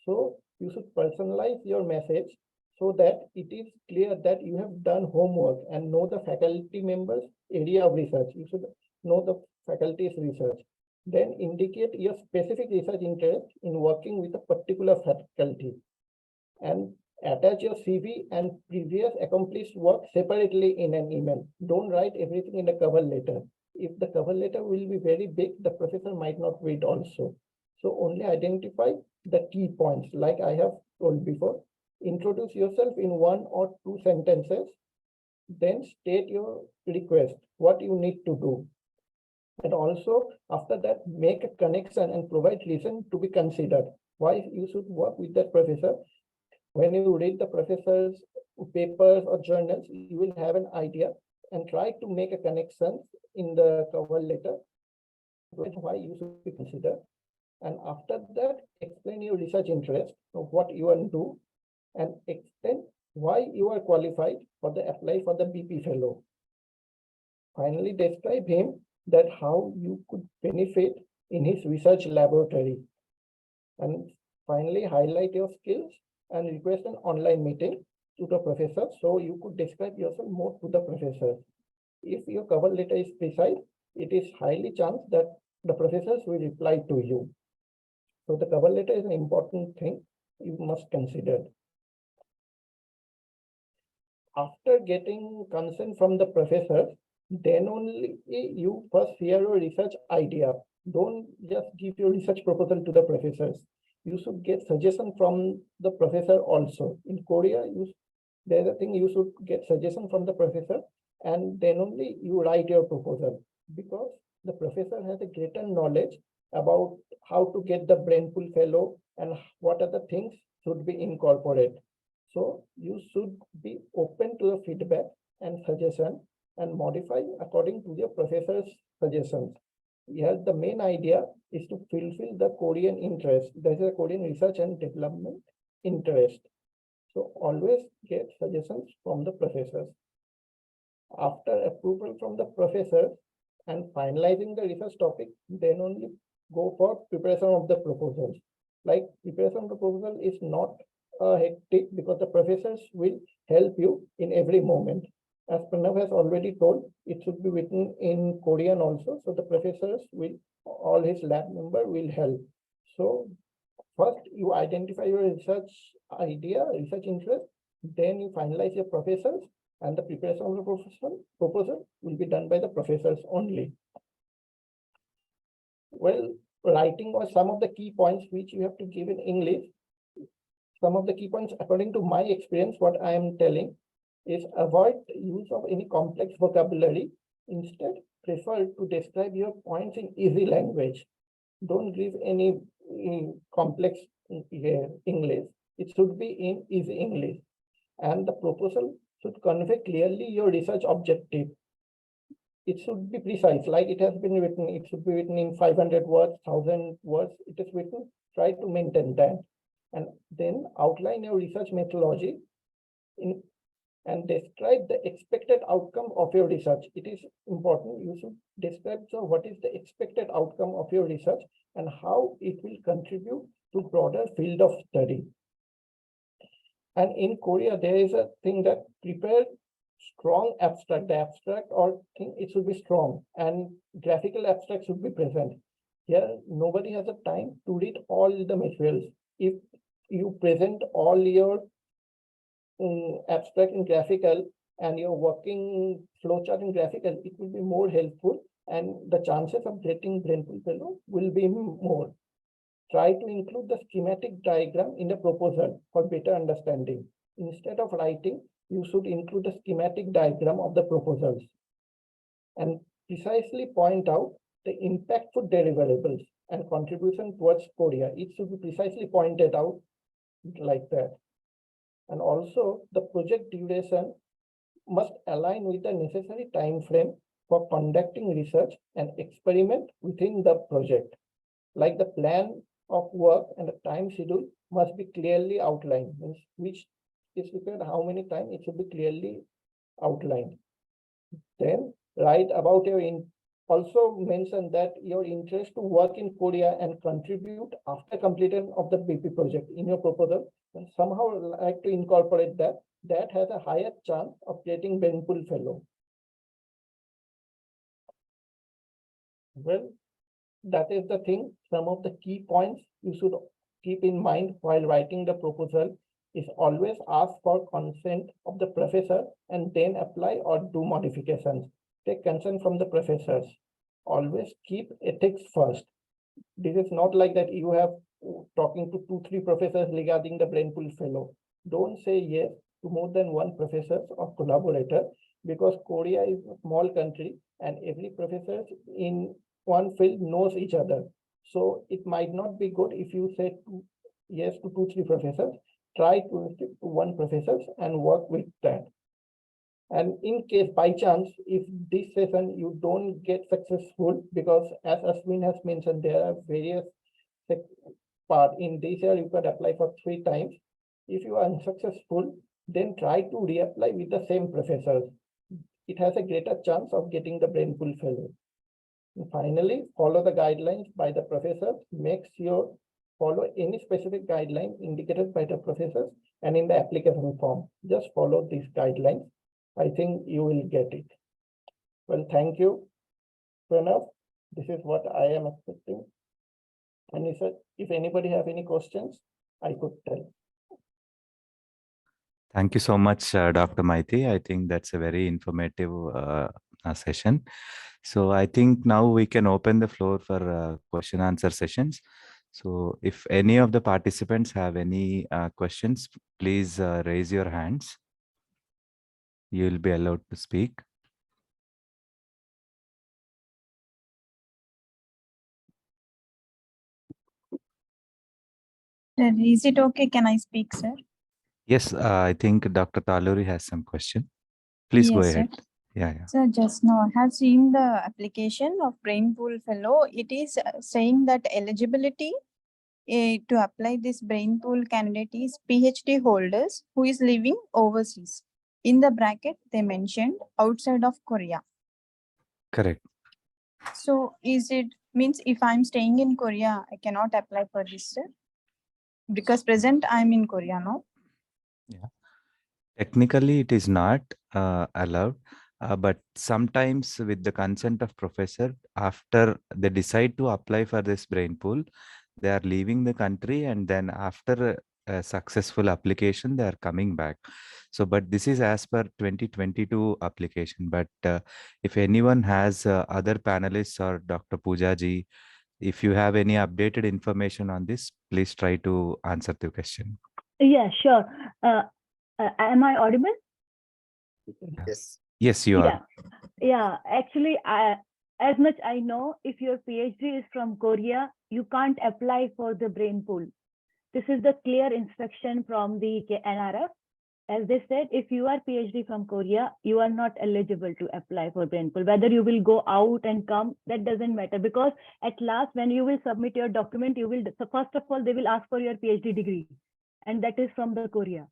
S3: So you should personalize your message so that it is clear that you have done homework and know the faculty members' area of research. You should know the faculty's research. Then indicate your specific research interest in working with a particular faculty. And attach your CV and previous accomplished work separately in an email. Don't write everything in a cover letter. If the cover letter will be very big, the professor might not read also. So only identify the key points, like I have told before. Introduce yourself in 1 or 2 sentences, then state your request, what you need to do. And also after that, make a connection and provide reason to be considered. Why you should work with that professor. When you read the professor's papers or journals, you will have an idea and try to make a connection in the cover letter, why you should be considered. And after that, explain your research interest of what you want to do and explain why you are qualified for the apply for the BP fellow. Finally, describe him that how you could benefit in his research laboratory. And finally, highlight your skills and request an online meeting to the professor so you could describe yourself more to the professor. If your cover letter is precise, it is highly chance that the professors will reply to you. So the cover letter is an important thing you must consider. After getting consent from the professor, then only you first share your research idea. Don't just give your research proposal to the professors. You should get suggestion from the professor also. In Korea, there's a thing you should get suggestion from the professor, and then only you write your proposal, because the professor has a greater knowledge about how to get the brain pool fellow and what are the things should be incorporated. So you should be open to the feedback and suggestion and modify according to the professor's suggestions. Here, the main idea is to fulfill the Korean interest. There is a Korean research and development interest. So always get suggestions from the professors. After approval from the professor and finalizing the research topic, then only go for preparation of the proposals. Like preparation of the proposal is not hectic because the professors will help you in every moment. As Pranav has already told, it should be written in Korean also. So the professors will, all his lab member will help. So first you identify your research idea, research interest, then you finalize your professors, and the preparation of the proposal will be done by the professors only. Well, writing was some of the key points which you have to give in English. Some of the key points, according to my experience, what I am telling is avoid use of any complex vocabulary. Instead, prefer to describe your points in easy language. Don't give any complex English. It should be in easy English. And the proposal should convey clearly your research objective. It should be precise, like it has been written. It should be written in 500 words, 1,000 words. It is written. Try to maintain that. And then outline your research methodology and describe the expected outcome of your research. It is important. You should describe what is the expected outcome of your research and how it will contribute to broader field of study. And in Korea, there is a thing that prepare strong abstract. The abstract or thing, it should be strong, and graphical abstract should be present. Here, nobody has a time to read all the materials. If you present all your abstract in graphical and your working flowchart in graphical, it will be more helpful, and the chances of getting brainpool fellow will be more. Try to include the schematic diagram in the proposal for better understanding. Instead of writing, you should include the schematic diagram of the proposals and precisely point out the impactful deliverables and contribution towards Korea. It should be precisely pointed out like that. And also the project duration must align with the necessary time frame for conducting research and experiment within the project. Like the plan of work and the time schedule must be clearly outlined, which is required, how many times it should be clearly outlined. Then write about your also mention that your interest to work in Korea and contribute after completion of the BP project in your proposal, and somehow like to incorporate that. That has a higher chance of getting brainpool fellow. Well, that is the thing. Some of the key points you should keep in mind while writing the proposal is always ask for consent of the professor and then apply or do modifications. Take consent from the professors. Always keep ethics first. This is not like that you have talking to 2-3 professors regarding the brainpool fellow. Don't say yes to more than one professor or collaborator, because Korea is a small country and every professor in one field knows each other. So it might not be good if you say yes to 2-3 professors. Try to stick to one professor and work with that. And in case by chance, if this session you don't get successful, because as Ashwin has mentioned, there are various parts in this year you can apply for 3 times. If you are unsuccessful, then try to reapply with the same professors. It has a greater chance of getting the brainpool fellow. And finally, follow the guidelines by the professors. Make sure follow any specific guideline indicated by the professors and in the application form. Just follow these guidelines. I think you will get it. Well, thank you, Pranav. This is what I am expecting. And if anybody have any questions, I could tell.
S1: Thank you so much, Dr. Maiti. I think that's a very informative session. So I think now we can open the floor for question answer sessions. So if any of the participants have any questions, please raise your hands. You will be allowed to speak.
S4: Is it okay? Can I speak, sir?
S1: Yes, I think Dr. Taluri has some question. Please go
S4: Yes,
S1: ahead.
S4: sir.
S1: Yeah.
S4: So just now I have seen the application of Brain Pool Fellow. It is saying that eligibility to apply this Brain Pool candidate is PhD holders who is living overseas. In the bracket, they mentioned outside of Korea.
S1: Correct.
S4: So is it means if I'm staying in Korea, I cannot apply for this, sir? Because present I'm in Korea, no?
S1: Yeah. Technically, it is not allowed, but sometimes with the consent of professor, after they decide to apply for this brain pool, they are leaving the country, and then after a successful application, they are coming back. So, but this is as per 2022 application. But if anyone has other panelists or Dr. Pooja ji, if you have any updated information on this, please try to answer the question.
S5: Yeah, sure. Am I audible?
S2: Yes.
S1: Yes, you are.
S5: Yeah. Actually, as much I know, if your PhD is from Korea, you can't apply for the brain pool. This is the clear instruction from the NRF. As they said, if you are PhD from Korea, you are not eligible to apply for brain pool. Whether you will go out and come, that doesn't matter, because at last, when you will submit your document, you will, so first of all, they will ask for your PhD degree, and that is from the Korea.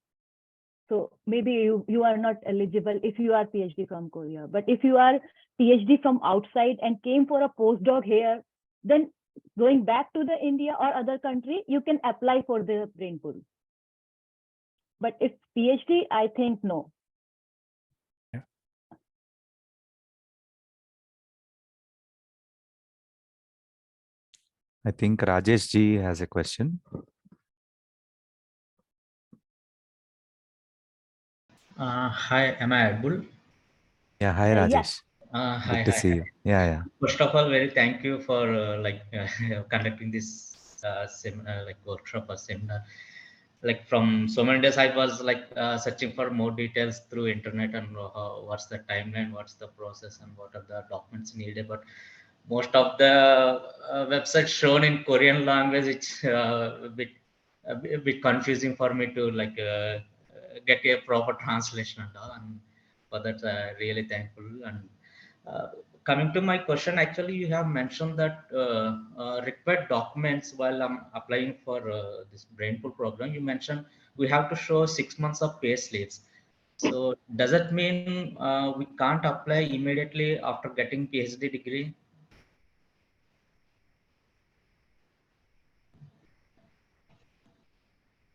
S5: So maybe you are not eligible if you are PhD from Korea. But if you are PhD from outside and came for a postdoc here, then going back to the India or other country, you can apply for the brain pool. But if PhD, I think no.
S1: I think Rajesh ji has a question.
S6: Hi, am I audible?
S1: Yeah, hi Rajesh.
S6: Hi,
S1: Good to see you. Yeah.
S6: First of all, very thank you for conducting this workshop or seminar. Like from so many days, I was searching for more details through internet and what's the timeline, what's the process, and what are the documents needed. But most of the websites shown in Korean language, it's a bit confusing for me to get a proper translation and all. And for that, really thankful. And coming to my question, actually, you have mentioned that required documents while I'm applying for this brainpool program. You mentioned we have to show 6 months of pay slips. So does that mean we can't apply immediately after getting PhD degree?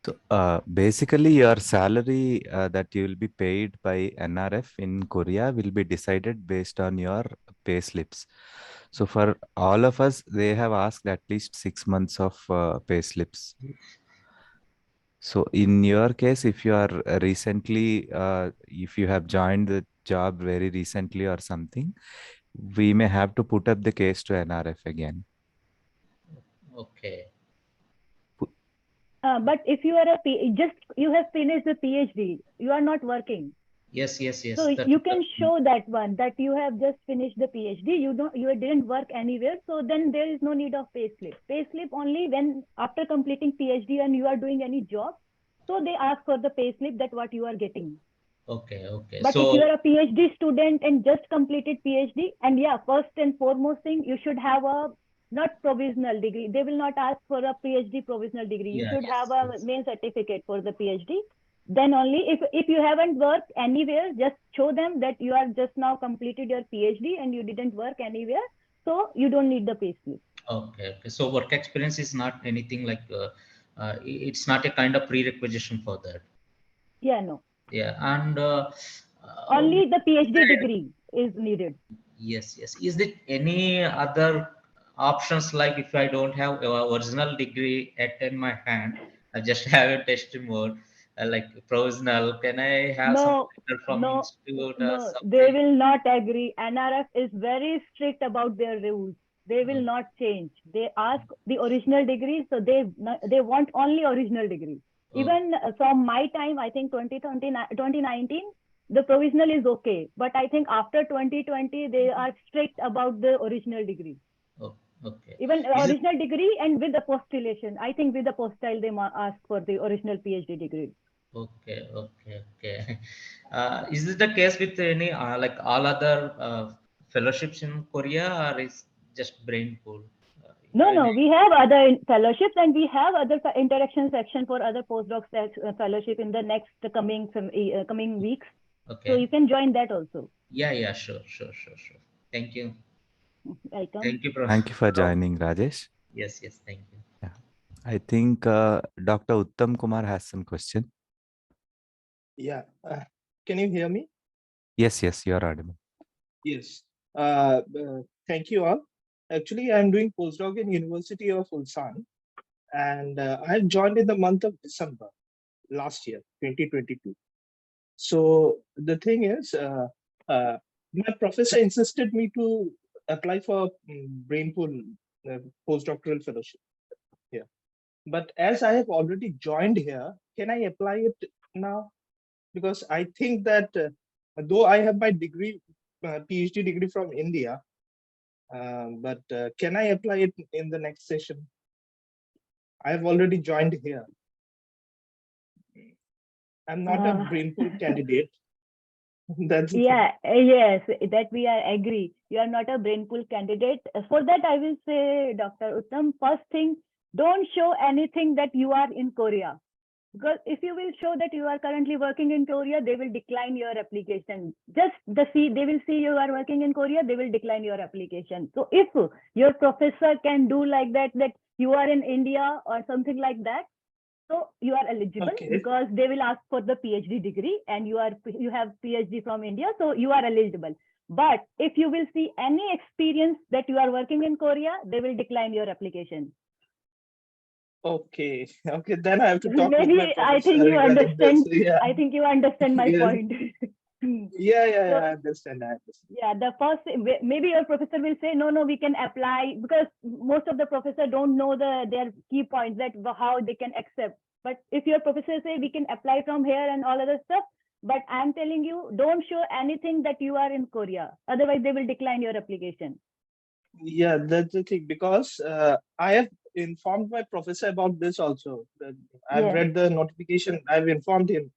S1: So basically, your salary that you will be paid by NRF in Korea will be decided based on your pay slips. So for all of us, they have asked at least 6 months of pay slips. So in your case, if you are recently, if you have joined the job very recently or something, we may have to put up the case to NRF again.
S6: Okay.
S5: But if you are you have finished the PhD, you are not working.
S6: Yes.
S5: So you can show that one, that you have just finished the PhD. You didn't work anywhere. So then there is no need of payslip. Payslip only when after completing PhD and you are doing any job. So they ask for the payslip, that what you are getting.
S6: Okay.
S5: But if you are a PhD student and just completed PhD, and yeah, first and foremost thing, you should have a not provisional degree. They will not ask for a PhD provisional degree. You should have a main certificate for the PhD. Then only if you haven't worked anywhere, just show them that you are just now completed your PhD and you didn't work anywhere. So you don't need the payslip.
S6: Okay. So work experience is not anything like, it's not a kind of prerequisite for that.
S5: Yeah, no.
S6: Yeah. And
S5: only the PhD degree is needed.
S6: Yes. Is there any other options, like if I don't have original degree in my hand, I just have a testimony, like provisional, can I have some letter from institute or
S5: No,
S6: something?
S5: they will not agree. NRF is very strict about their rules. They will not change. They ask the original degree, so they want only original degree. Even from my time, I think 2019, the provisional is okay. But I think after 2020, they are strict about the original degree.
S6: Okay.
S5: Even original degree and with the postulation. I think with the postile, they ask for the original PhD degree.
S6: Okay, okay, okay. Is this the case with any like all other fellowships in Korea, or is just brain pool? You
S5: No,
S6: have any?
S5: no, we have other fellowships and we have other interaction section for other postdocs fellowship in the next coming weeks. So
S6: Okay.
S5: you can join that also.
S6: Yeah, yeah, sure, sure, sure, sure. Thank you.
S5: Welcome.
S6: Thank you, Prof.
S1: Thank you for joining, Rajesh.
S6: Yes, yes, thank you.
S1: Yeah. I think Dr. Uttam Kumar has some question.
S7: Yeah. Can you hear me?
S1: Yes, yes, you're audible.
S7: Yes. Thank you all. Actually, I'm doing postdoc in University of Ulsan, and I joined in the month of December last year, 2022. So the thing is, my professor insisted me to apply for Brainpool postdoctoral fellowship here. But as I have already joined here, can I apply it now? Because I think that though I have my degree, PhD degree from India, but can I apply it in the next session? I have already joined here. I'm not a Brainpool candidate. That's the
S5: Yeah, yes, that we are agree. You are not a brain pool candidate. For that, I will say, Dr. Uttam, first thing, don't show anything that you are in Korea. Because if you will show that you are currently working in Korea, they will decline your application. Just they will see you are working in Korea, they will decline your application. So if your professor can do like that, that you are in India or something like that, so you are eligible
S7: Okay.
S5: because they will ask for the PhD degree and you have PhD from India, so you are eligible. But if you will see any experience that you are working in Korea, they will decline your application.
S7: Okay. Okay. Then I have to talk with
S5: Maybe
S7: my
S5: I
S7: professor
S5: think you
S7: regarding this.
S5: understand.
S7: Yeah.
S5: I think you understand my
S7: Yes.
S5: point.
S7: Yeah.
S5: So,
S7: I understand.
S5: yeah, the first, maybe your professor will say, no, we can apply, because most of the professor don't know their key points, that how they can accept. But if your professor say we can apply from here and all other stuff, but I'm telling you, don't show anything that you are in Korea. Otherwise, they will decline your application.
S7: Yeah, that's the thing, because I have informed my professor about this also. That I've
S5: Yeah.
S7: read the notification. I've informed him,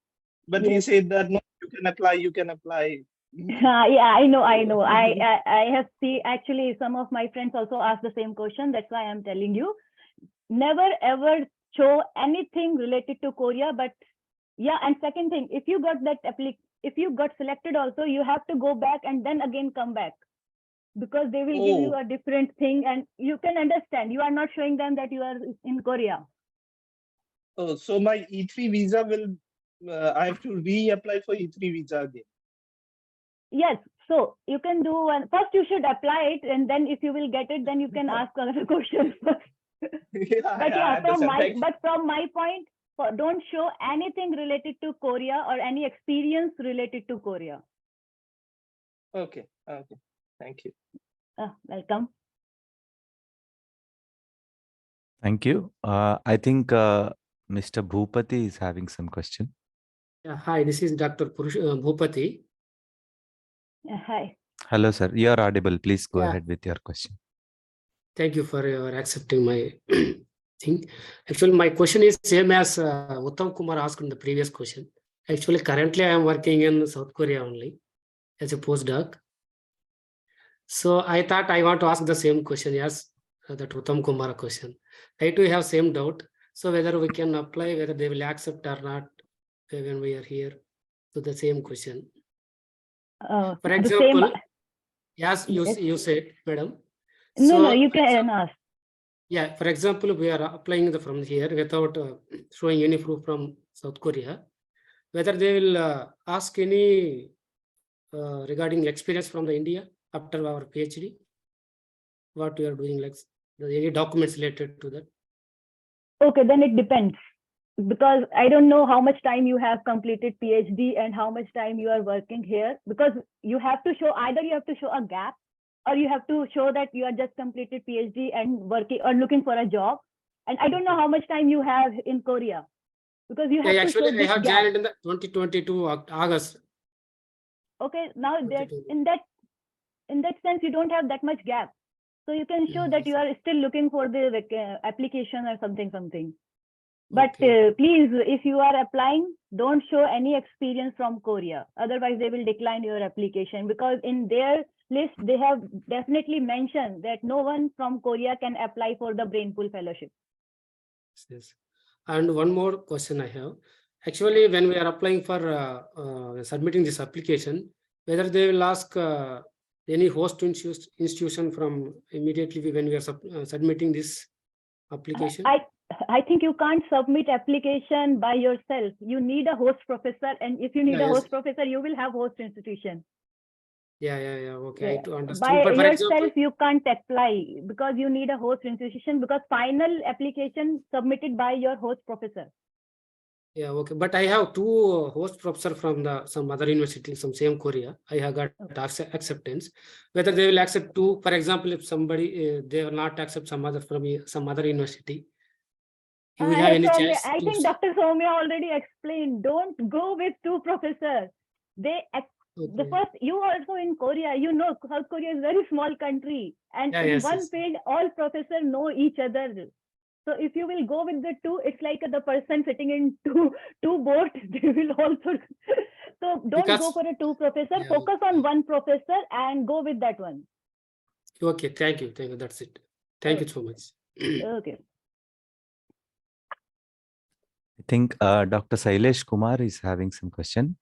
S7: but he
S5: Yes.
S7: said that no, you can apply. You can apply.
S5: Yeah, I know. I have seen, actually, some of my friends also asked the same question. That's why I'm telling you, never ever show anything related to Korea. But yeah, and second thing, if you got that if you got selected also, you have to go back and then again come back, because they will give you
S7: Oh,
S5: a different thing, and you can understand, you are not showing them that you are in Korea.
S7: oh, so my E3 visa will. I have to reapply for E3 visa again.
S5: Yes, so you can do one. First, you should apply it, and then if you will get it, then you can ask other questions.
S7: Yeah,
S5: But
S7: I
S5: yeah,
S7: understand.
S5: from my point, don't show anything related to Korea or any experience related to Korea.
S7: Okay. Thank you.
S5: Welcome.
S1: Thank you. I think Mr. Bhupati is having some question.
S8: Yeah, hi, this is Dr. Bhupati.
S5: Hi.
S1: Hello, sir. You're audible. Please go
S8: Yeah.
S1: ahead with your question.
S8: Thank you for your accepting my thing. Actually, my question is same as Uttam Kumar asked in the previous question. Actually, currently I am working in South Korea only as a postdoc. So I thought I want to ask the same question as that Uttam Kumar question. I do have same doubt. So whether we can apply, whether they will accept or not when we are here. So the same question. For example, yes, you said, madam.
S5: No, you can ask.
S8: Yeah, for example, we are applying from here without showing any proof from South Korea. Whether they will ask any regarding experience from the India after our PhD, what we are doing, like any documents related to that.
S5: Okay, then it depends, because I don't know how much time you have completed PhD and how much time you are working here, because you have to show, either you have to show a gap, or you have to show that you are just completed PhD and working or looking for a job. And I don't know how much time you have in Korea, because you have to show
S8: Actually,
S5: this
S8: I have
S5: gap.
S8: joined in the 2022 August.
S5: Okay, now that in that sense, you don't have that much gap. So you can show that you are still looking for the application or something. But
S8: Okay.
S5: please, if you are applying, don't show any experience from Korea. Otherwise, they will decline your application, because in their list, they have definitely mentioned that no one from Korea can apply for the Brainpool Fellowship.
S8: Yes. And one more question I have. Actually, when we are applying for submitting this application, whether they will ask any host institution from immediately when we are submitting this application?
S5: I think you can't submit application by yourself. You need a host professor, and if you need a
S8: Yes.
S5: host professor, you will have host institution.
S8: Yeah. Okay,
S5: Yeah.
S8: I do understand.
S5: By
S8: But for
S5: yourself,
S8: example,
S5: you can't apply because you need a host institution, because final application submitted by your host professor.
S8: yeah, okay. But I have two host professor from some other university, some same Korea. I have got acceptance. Whether they will accept two, for example, if somebody they will not accept some other university, you will have any chance
S5: I
S8: to?
S5: think Dr. Soumya already explained. Don't go with two professors. The first, you also in Korea, you know, South Korea is a very small country, and in one field, all professors know each other. So if you will go with the two, it's like the person sitting in two boats. They will also. So don't go for a two professor.
S8: Yeah.
S5: Focus on one professor and go with that one.
S8: Okay, thank you. That's it. Thank you so much.
S5: Okay.
S1: I think Dr. Sailesh Kumar is having some question.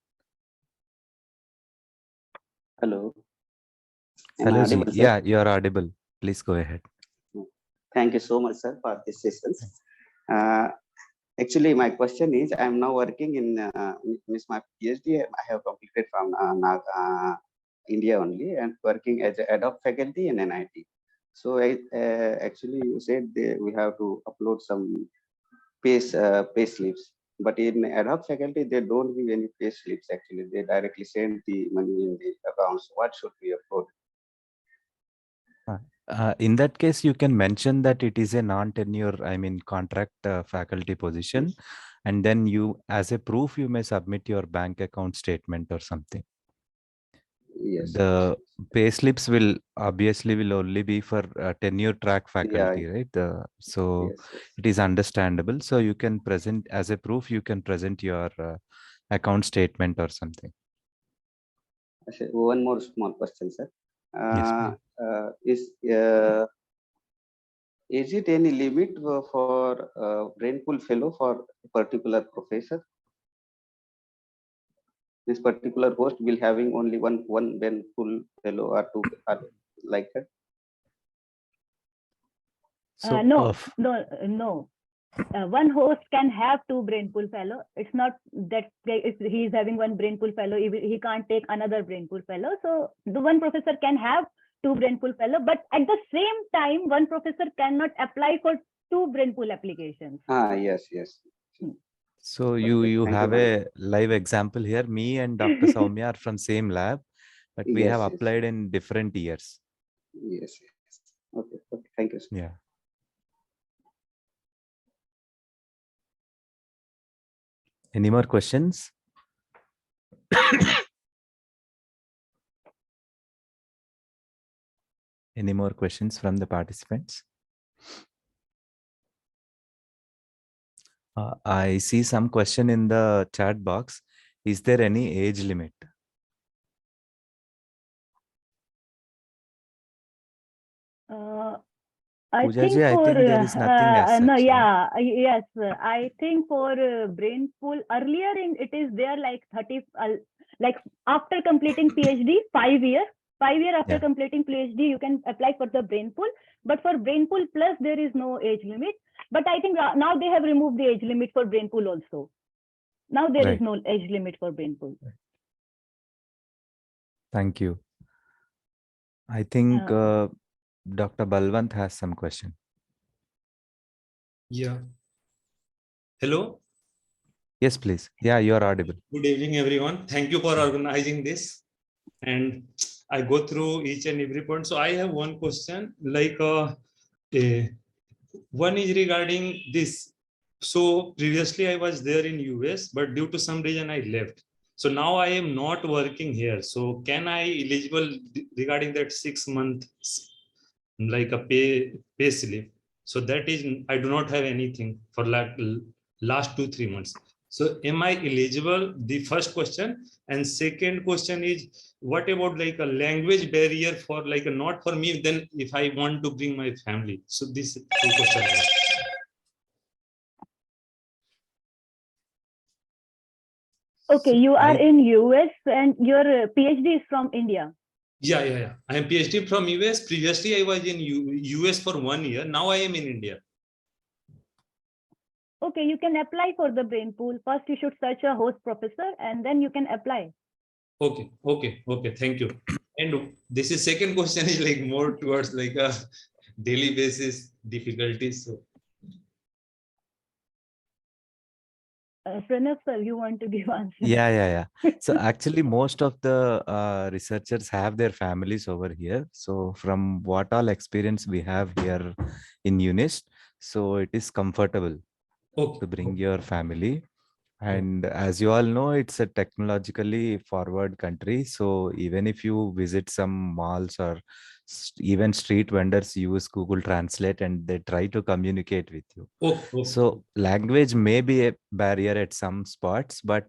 S9: Hello.
S1: Hello, Ji. Yeah, you are audible. Please go ahead.
S9: Thank you so much, sir, for this session. Actually, my question is, I am now working in my PhD. I have completed from India only, and working as an ad hoc faculty in NIT. So actually, you said we have to upload some pay slips. But in ad hoc faculty, they don't give any pay slips. Actually, they directly send the money in the accounts. What should we upload?
S1: In that case, you can mention that it is a non-tenure, contract faculty position.
S9: Yes.
S1: And then you, as a proof, you may submit your bank account statement or something.
S9: Yes.
S1: The pay slips will only be for tenure track faculty, right? So
S9: yes.
S1: it is understandable. So you can present as a proof, you can present your account statement or something.
S9: One more small question, sir.
S1: Yes,
S9: Is it any limit for Brainpool Fellow for a particular professor? This particular host will having only one Brainpool Fellow or two, like that?
S1: So
S5: No. One host can have two Brainpool Fellow. It's not that if he is having one Brainpool Fellow, he can't take another Brainpool Fellow. So the one professor can have two Brainpool Fellow, but at the same time, one professor cannot apply for two Brainpool applications.
S9: Yes.
S1: So you have a live example here. Me and Dr. Soumya are from same lab, but we have applied in different years.
S9: Yes. Okay. Thank you, sir.
S1: Yeah. Any more questions? Any more questions from the participants? I see some question in the chat box. Is there any age limit?
S5: I think
S1: there is nothing as such.
S5: no, yeah, yes. I think for Brainpool earlier it is there like 30, like after completing PhD, 5 years. 5 years after completing PhD, you can apply for the Brainpool. But for Brainpool Plus, there is no age limit. But I think now they have removed the age limit for Brainpool also. Now there is no age limit for Brainpool.
S1: Thank you. I think Dr. Balwant has some question.
S10: Yeah. Hello.
S1: Yes, please. Yeah, you are audible.
S10: Good evening, everyone. Thank you for organizing this. And I go through each and every point. So I have one question, like one is regarding this. So previously I was there in US, but due to some reason I left. So now I am not working here. So can I eligible regarding that 6 months, like a pay slip? So that is, I do not have anything for like last 2-3 months. So am I eligible? The first question. And second question is, what about like a language barrier for like a, not for me, then if I want to bring my family? So this two questions.
S5: Okay, you are in US and your PhD is from India.
S10: Yeah. I am PhD from US. Previously, I was in US for 1 year. Now I am in India.
S5: Okay, you can apply for the brain pool. First, you should search a host professor and then you can apply.
S10: Okay. Thank you. And this is second question is like more towards like a daily basis difficulties. So.
S5: Pranav sir, you want to give answer?
S1: Yeah. So actually, most of the researchers have their families over here. So from what all experience we have here in UNIST, so it is comfortable to bring your family. And as you all know, it's a technologically forward country. So even if you visit some malls or even street vendors use Google Translate and they try to communicate with you. So language may be a barrier at some spots, but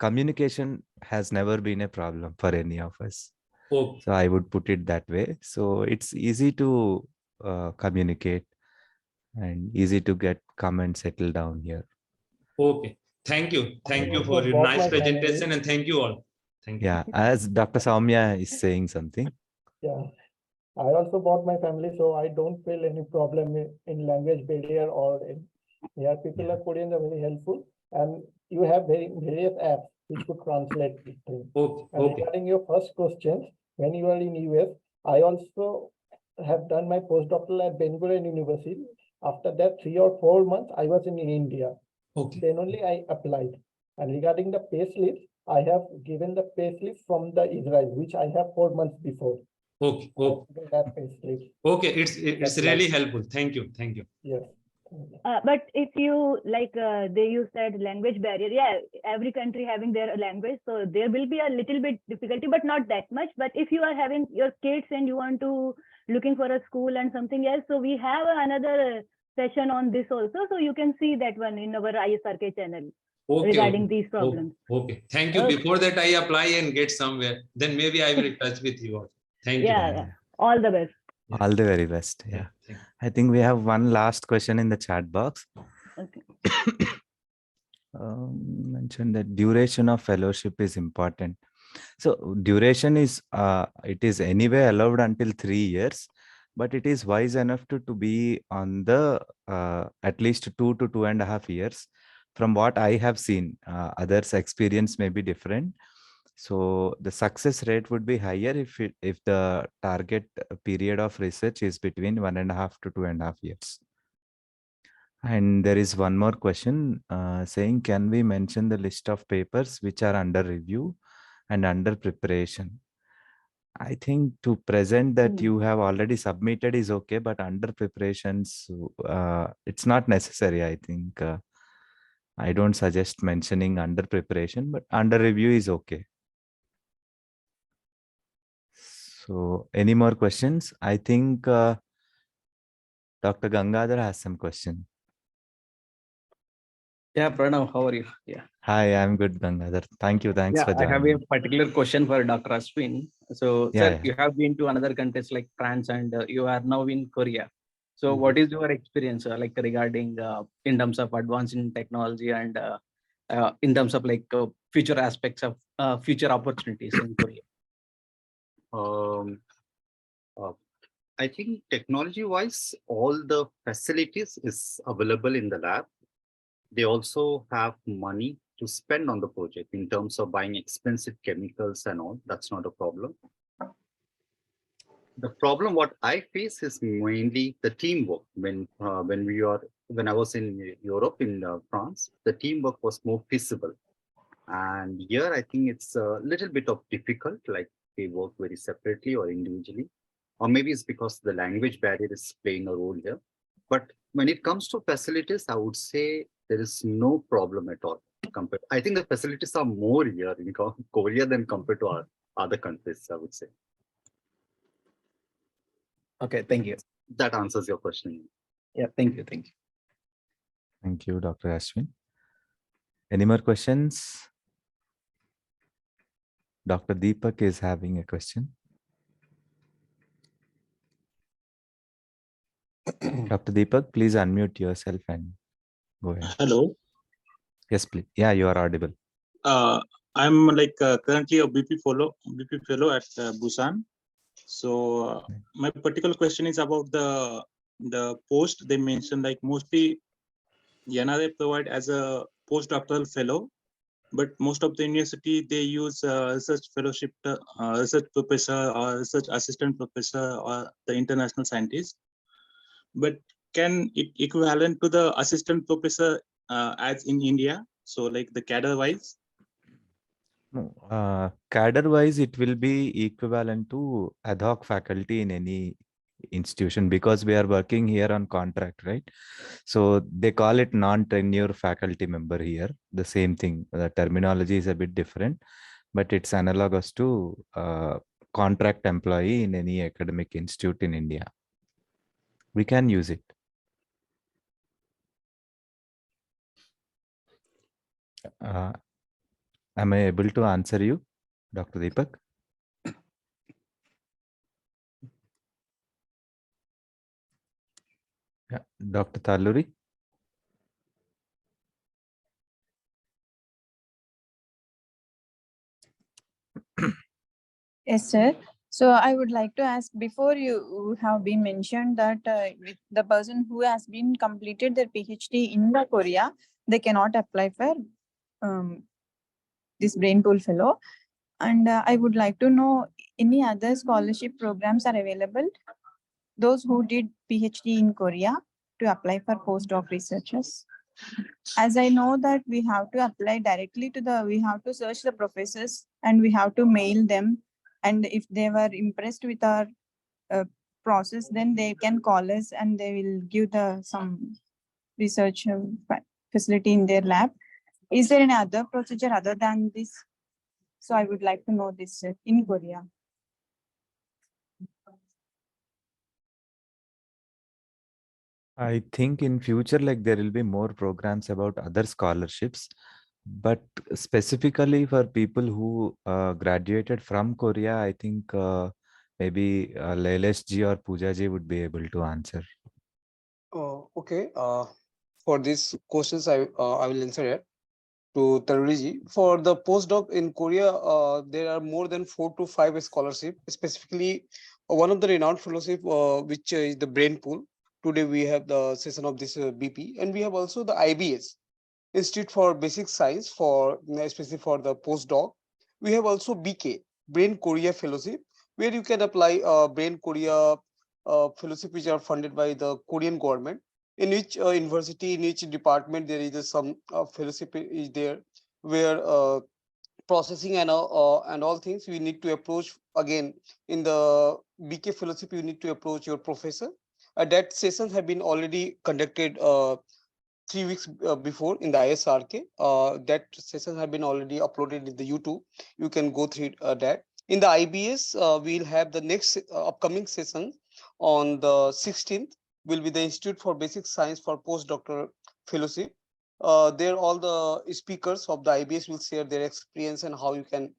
S1: communication has never been a problem for any of us. So I would put it that way. So it's easy to communicate and easy to come and settle down here.
S10: Okay. Thank you for your nice presentation and thank you all. Thank you.
S1: Yeah, as Dr. Soumya is saying something.
S3: Yeah, I also bought my family, so I don't feel any problem in language barrier or in here. People are Koreans are very helpful, and you have various apps which could translate this thing. And regarding your first question, when you are in US, I also have done my postdoctoral at Ben Gurion University. After that, 3 or 4 months, I was in India. Then only I applied. And regarding the payslip, I have given the payslip from the Israel, which I have 4 months before.
S10: Okay.
S3: That payslip.
S10: Okay, it's really helpful. Thank you.
S3: Yes.
S5: But if you like, you said language barrier. Yeah, every country having their language, so there will be a little bit difficulty, but not that much. But if you are having your kids and you want to looking for a school and something else, so we have another session on this also, so you can see that one in our ISRK channel regarding these problems.
S10: Okay, thank you. Before that, I apply and get somewhere. Then maybe I will touch with you all. Thank you.
S5: Yeah. All the best.
S1: All the very best. Yeah. I think we have one last question in the chat box.
S5: Okay.
S1: Mentioned that duration of fellowship is important. So duration is it is anyway allowed until 3 years, but it is wise enough to be on the at least 2 to 2.5 years. From what I have seen, others' experience may be different. So the success rate would be higher if the target period of research is between 1.5 to 2.5 years. And there is one more question saying, can we mention the list of papers which are under review and under preparation? I think to present that you have already submitted is okay, but under preparations, it's not necessary. I think I don't suggest mentioning under preparation, but under review is okay. So any more questions? I think Dr. Gangadhar has some question.
S11: Yeah, Pranav, how are you? Yeah.
S1: Hi, I'm good, Gangadhar. Thanks for joining.
S11: I have a particular question for Dr. Ashwin. So, sir, you have been to another countries like France and you are now in Korea. So, what is your experience like regarding in terms of advancing technology and in terms of like future aspects of future opportunities in Korea?
S2: I think technology-wise, all the facilities is available in the lab. They also have money to spend on the project in terms of buying expensive chemicals and all. That's not a problem. The problem what I face is mainly the teamwork. When I was in Europe, in France, the teamwork was more feasible. And here I think it's a little bit of difficult, like they work very separately or individually. Or maybe it's because the language barrier is playing a role here. But when it comes to facilities, I would say there is no problem at all. I think the facilities are more here in Korea than compared to our other countries, I would say.
S11: Okay, thank you.
S2: That answers your question.
S11: Yeah, thank you.
S1: Thank you, Dr. Ashwin. Any more questions? Dr. Deepak is having a question. Dr. Deepak, please unmute yourself and go ahead.
S12: Hello.
S1: Yes, please. Yeah, you are audible.
S12: I'm like currently a BP fellow at Busan. So my particular question is about the post they mentioned. Like mostly, NRA provide as a postdoctoral fellow, but most of the university they use research fellowship, research professor or research assistant professor or the international scientist. But can it equivalent to the assistant professor as in India? So like the cadre wise.
S1: No, cadre wise, it will be equivalent to ad hoc faculty in any institution because we are working here on contract, right? So they call it non-tenure faculty member here. The same thing. The terminology is a bit different, but it's analogous to contract employee in any academic institute in India. We can use it. Am I able to answer you, Dr. Deepak? Yeah. Dr. Taluri?
S4: Yes, sir. So I would like to ask, before you have been mentioned that with the person who has been completed their PhD in the Korea, they cannot apply for this brain pool fellow. And I would like to know any other scholarship programs are available, those who did PhD in Korea to apply for postdoc researchers. As I know that we have to apply directly to we have to search the professors and we have to mail them. And if they were impressed with our process, then they can call us and they will give some research facility in their lab. Is there any other procedure other than this? So I would like to know this in Korea.
S1: I think in future, like there will be more programs about other scholarships, but specifically for people who graduated from Korea, I think maybe Lailesh ji or Pooja ji would be able to answer.
S13: Okay. For these questions, I will answer it to Taruri. For the postdoc in Korea, there are more than 4 to 5 scholarships. Specifically, one of the renowned fellowship, which is the Brain Pool. Today we have the session of this BP, and we have also the IBS, Institute for Basic Science, for especially for the postdoc. We have also BK, Brain Korea Fellowship, where you can apply Brain Korea fellowship, which are funded by the Korean government. In each university, in each department, there is some fellowship is there, where processing and all things we need to approach. Again, in the BK fellowship, you need to approach your professor. That sessions have been already conducted 3 weeks before in the ISRK. That sessions have been already uploaded in the YouTube. You can go through that. In the IBS, we'll have the next upcoming session on the 16th. Will be the Institute for Basic Science for Postdoctoral Fellowship. There, all the speakers of the IBS will share their experience and how you can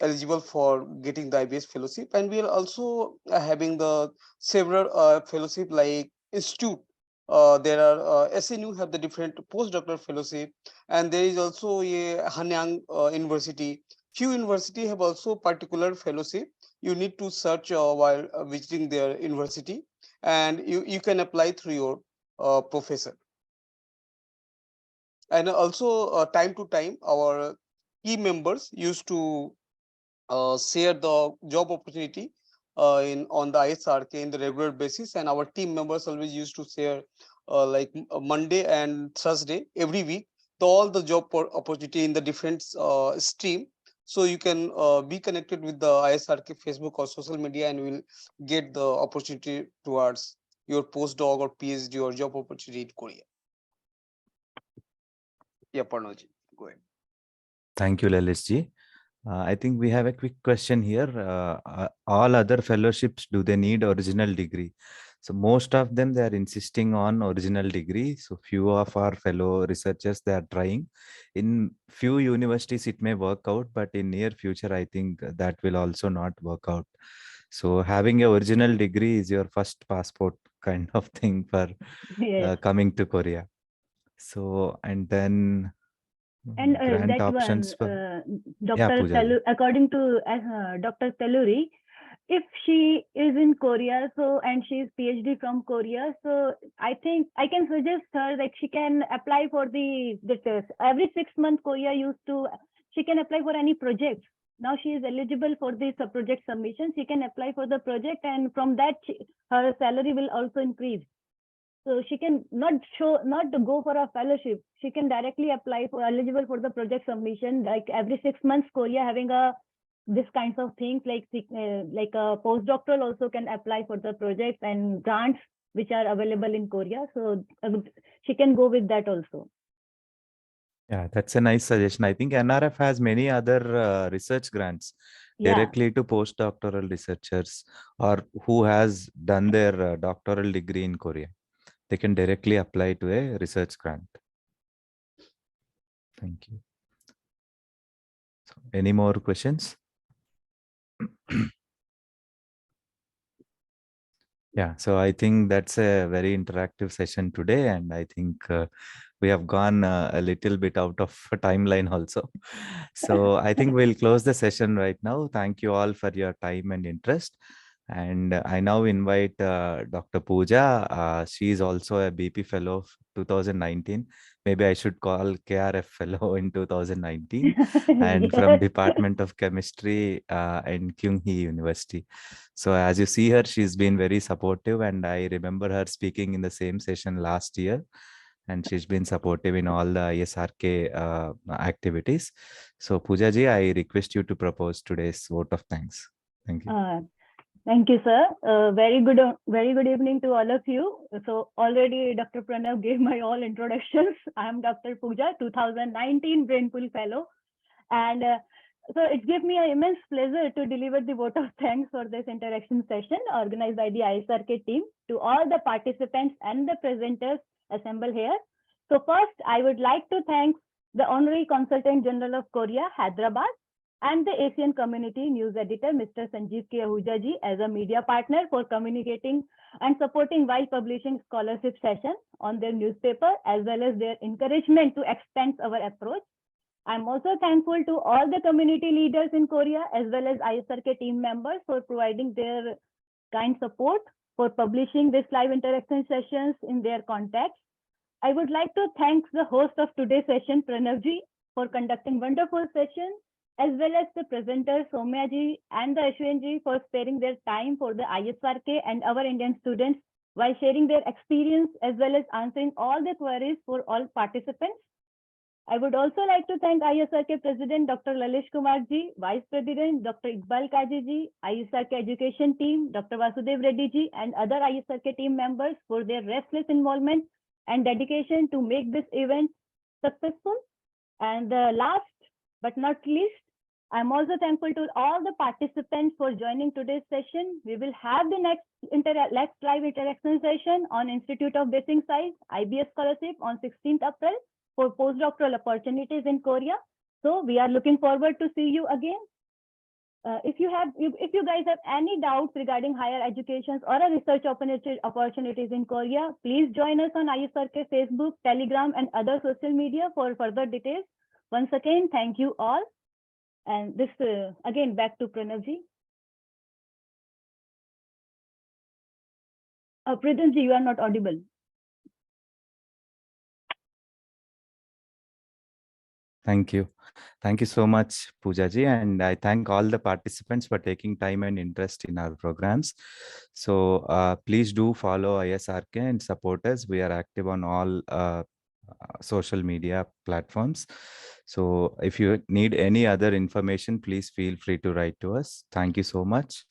S13: eligible for getting the IBS fellowship. And we are also having the several fellowship like institute. There are SNU have the different postdoctoral fellowship, and there is also a Hanyang University. Few university have also particular fellowship. You need to search while visiting their university, and you can apply through your professor. And also time to time, our key members used to share the job opportunity on the ISRK in the regular basis, and our team members always used to share like Monday and Thursday every week all the job opportunity in the different stream. So you can be connected with the ISRK Facebook or social media, and will get the opportunity towards your postdoc or PhD or job opportunity in Korea. Yeah, Parnoji, go ahead.
S1: Thank you, Lailesh ji. I think we have a quick question here. All other fellowships, do they need original degree? So most of them, they are insisting on original degree. So few of our fellow researchers, they are trying. In few universities, it may work out, but in near future, I think that will also not work out. So having a original degree is your first passport kind of thing for
S5: Yes.
S1: coming to Korea. So, and then
S5: And
S1: grant
S5: that
S1: options
S5: one,
S1: for,
S5: Dr.
S1: Pooja.
S5: According to Dr. Telluri, if she is in Korea, so and she is PhD from Korea, so I think I can suggest her like she can apply for the every 6 months Korea used to, she can apply for any project. Now she is eligible for this project submission. She can apply for the project, and from that her salary will also increase. So she can not to go for a fellowship. She can directly apply for eligible for the project submission. Like every 6 months, Korea having this kinds of things like a postdoctoral also can apply for the projects and grants which are available in Korea. So she can go with that also.
S1: Yeah, that's a nice suggestion. I think NRF has many other research grants directly to postdoctoral researchers or who has done their doctoral degree in Korea. They can directly apply to a research grant. Thank you. So, any more questions? Yeah, so I think that's a very interactive session today, and I think we have gone a little bit out of timeline also. So I think we'll close the session right now. Thank you all for your time and interest. And I now invite Dr. Pooja. She is also a BP Fellow of 2019. Maybe I should call KRF Fellow in 2019 and from Department of Chemistry in Kyung-hee University. So as you see her, she's been very supportive, and I remember her speaking in the same session last year, and she's been supportive in all the ISRK activities. So Pooja ji, I request you to propose today's vote of thanks. Thank you.
S5: Thank you, sir. Very good evening to all of you. So already Dr. Pranav gave my all introductions. I am Dr. Pooja, 2019 Brainpool Fellow. And so it gives me an immense pleasure to deliver the vote of thanks for this interaction session organized by the ISRK team to all the participants and the presenters assembled here. So first, I would like to thank the Honorary Consultant General of Korea, Hyderabad, and the Asian Community News Editor, Mr. Sanjeev K. Ahuja ji, as a media partner for communicating and supporting while publishing scholarship sessions on their newspaper, as well as their encouragement to expand our approach. I'm also thankful to all the community leaders in Korea, as well as ISRK team members for providing their kind support for publishing this live interaction sessions in their context. I would like to thank the host of today's session, Pranav ji, for conducting wonderful session, as well as the presenters, Soumya ji and the Ashwin ji, for sparing their time for the ISRK and our Indian students while sharing their experience, as well as answering all the queries for all participants. I would also like to thank ISRK President Dr. Lalish Kumar ji, Vice President Dr. Iqbal Kaji ji, ISRK Education Team, Dr. Vasudev Reddy ji, and other ISRK team members for their restless involvement and dedication to make this event successful. And last but not least, I'm also thankful to all the participants for joining today's session. We will have the next live interaction session on Institute of Basic Science, IBS Scholarship on 16th April for postdoctoral opportunities in Korea. So we are looking forward to see you again. If you guys have any doubts regarding higher education or research opportunities in Korea, please join us on ISRK Facebook, Telegram, and other social media for further details. Once again, thank you all. And this again back to Pranav ji. Pranav ji, you are not audible.
S1: Thank you. Thank you so much, Pooja ji. And I thank all the participants for taking time and interest in our programs. So please do follow ISRK and support us. We are active on all social media platforms. So if you need any other information, please feel free to write to us. Thank you so much.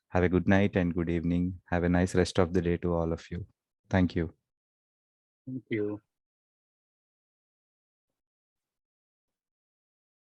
S1: Have a good night and good evening. Have a nice rest of the day to all of you. Thank you.
S2: Thank you.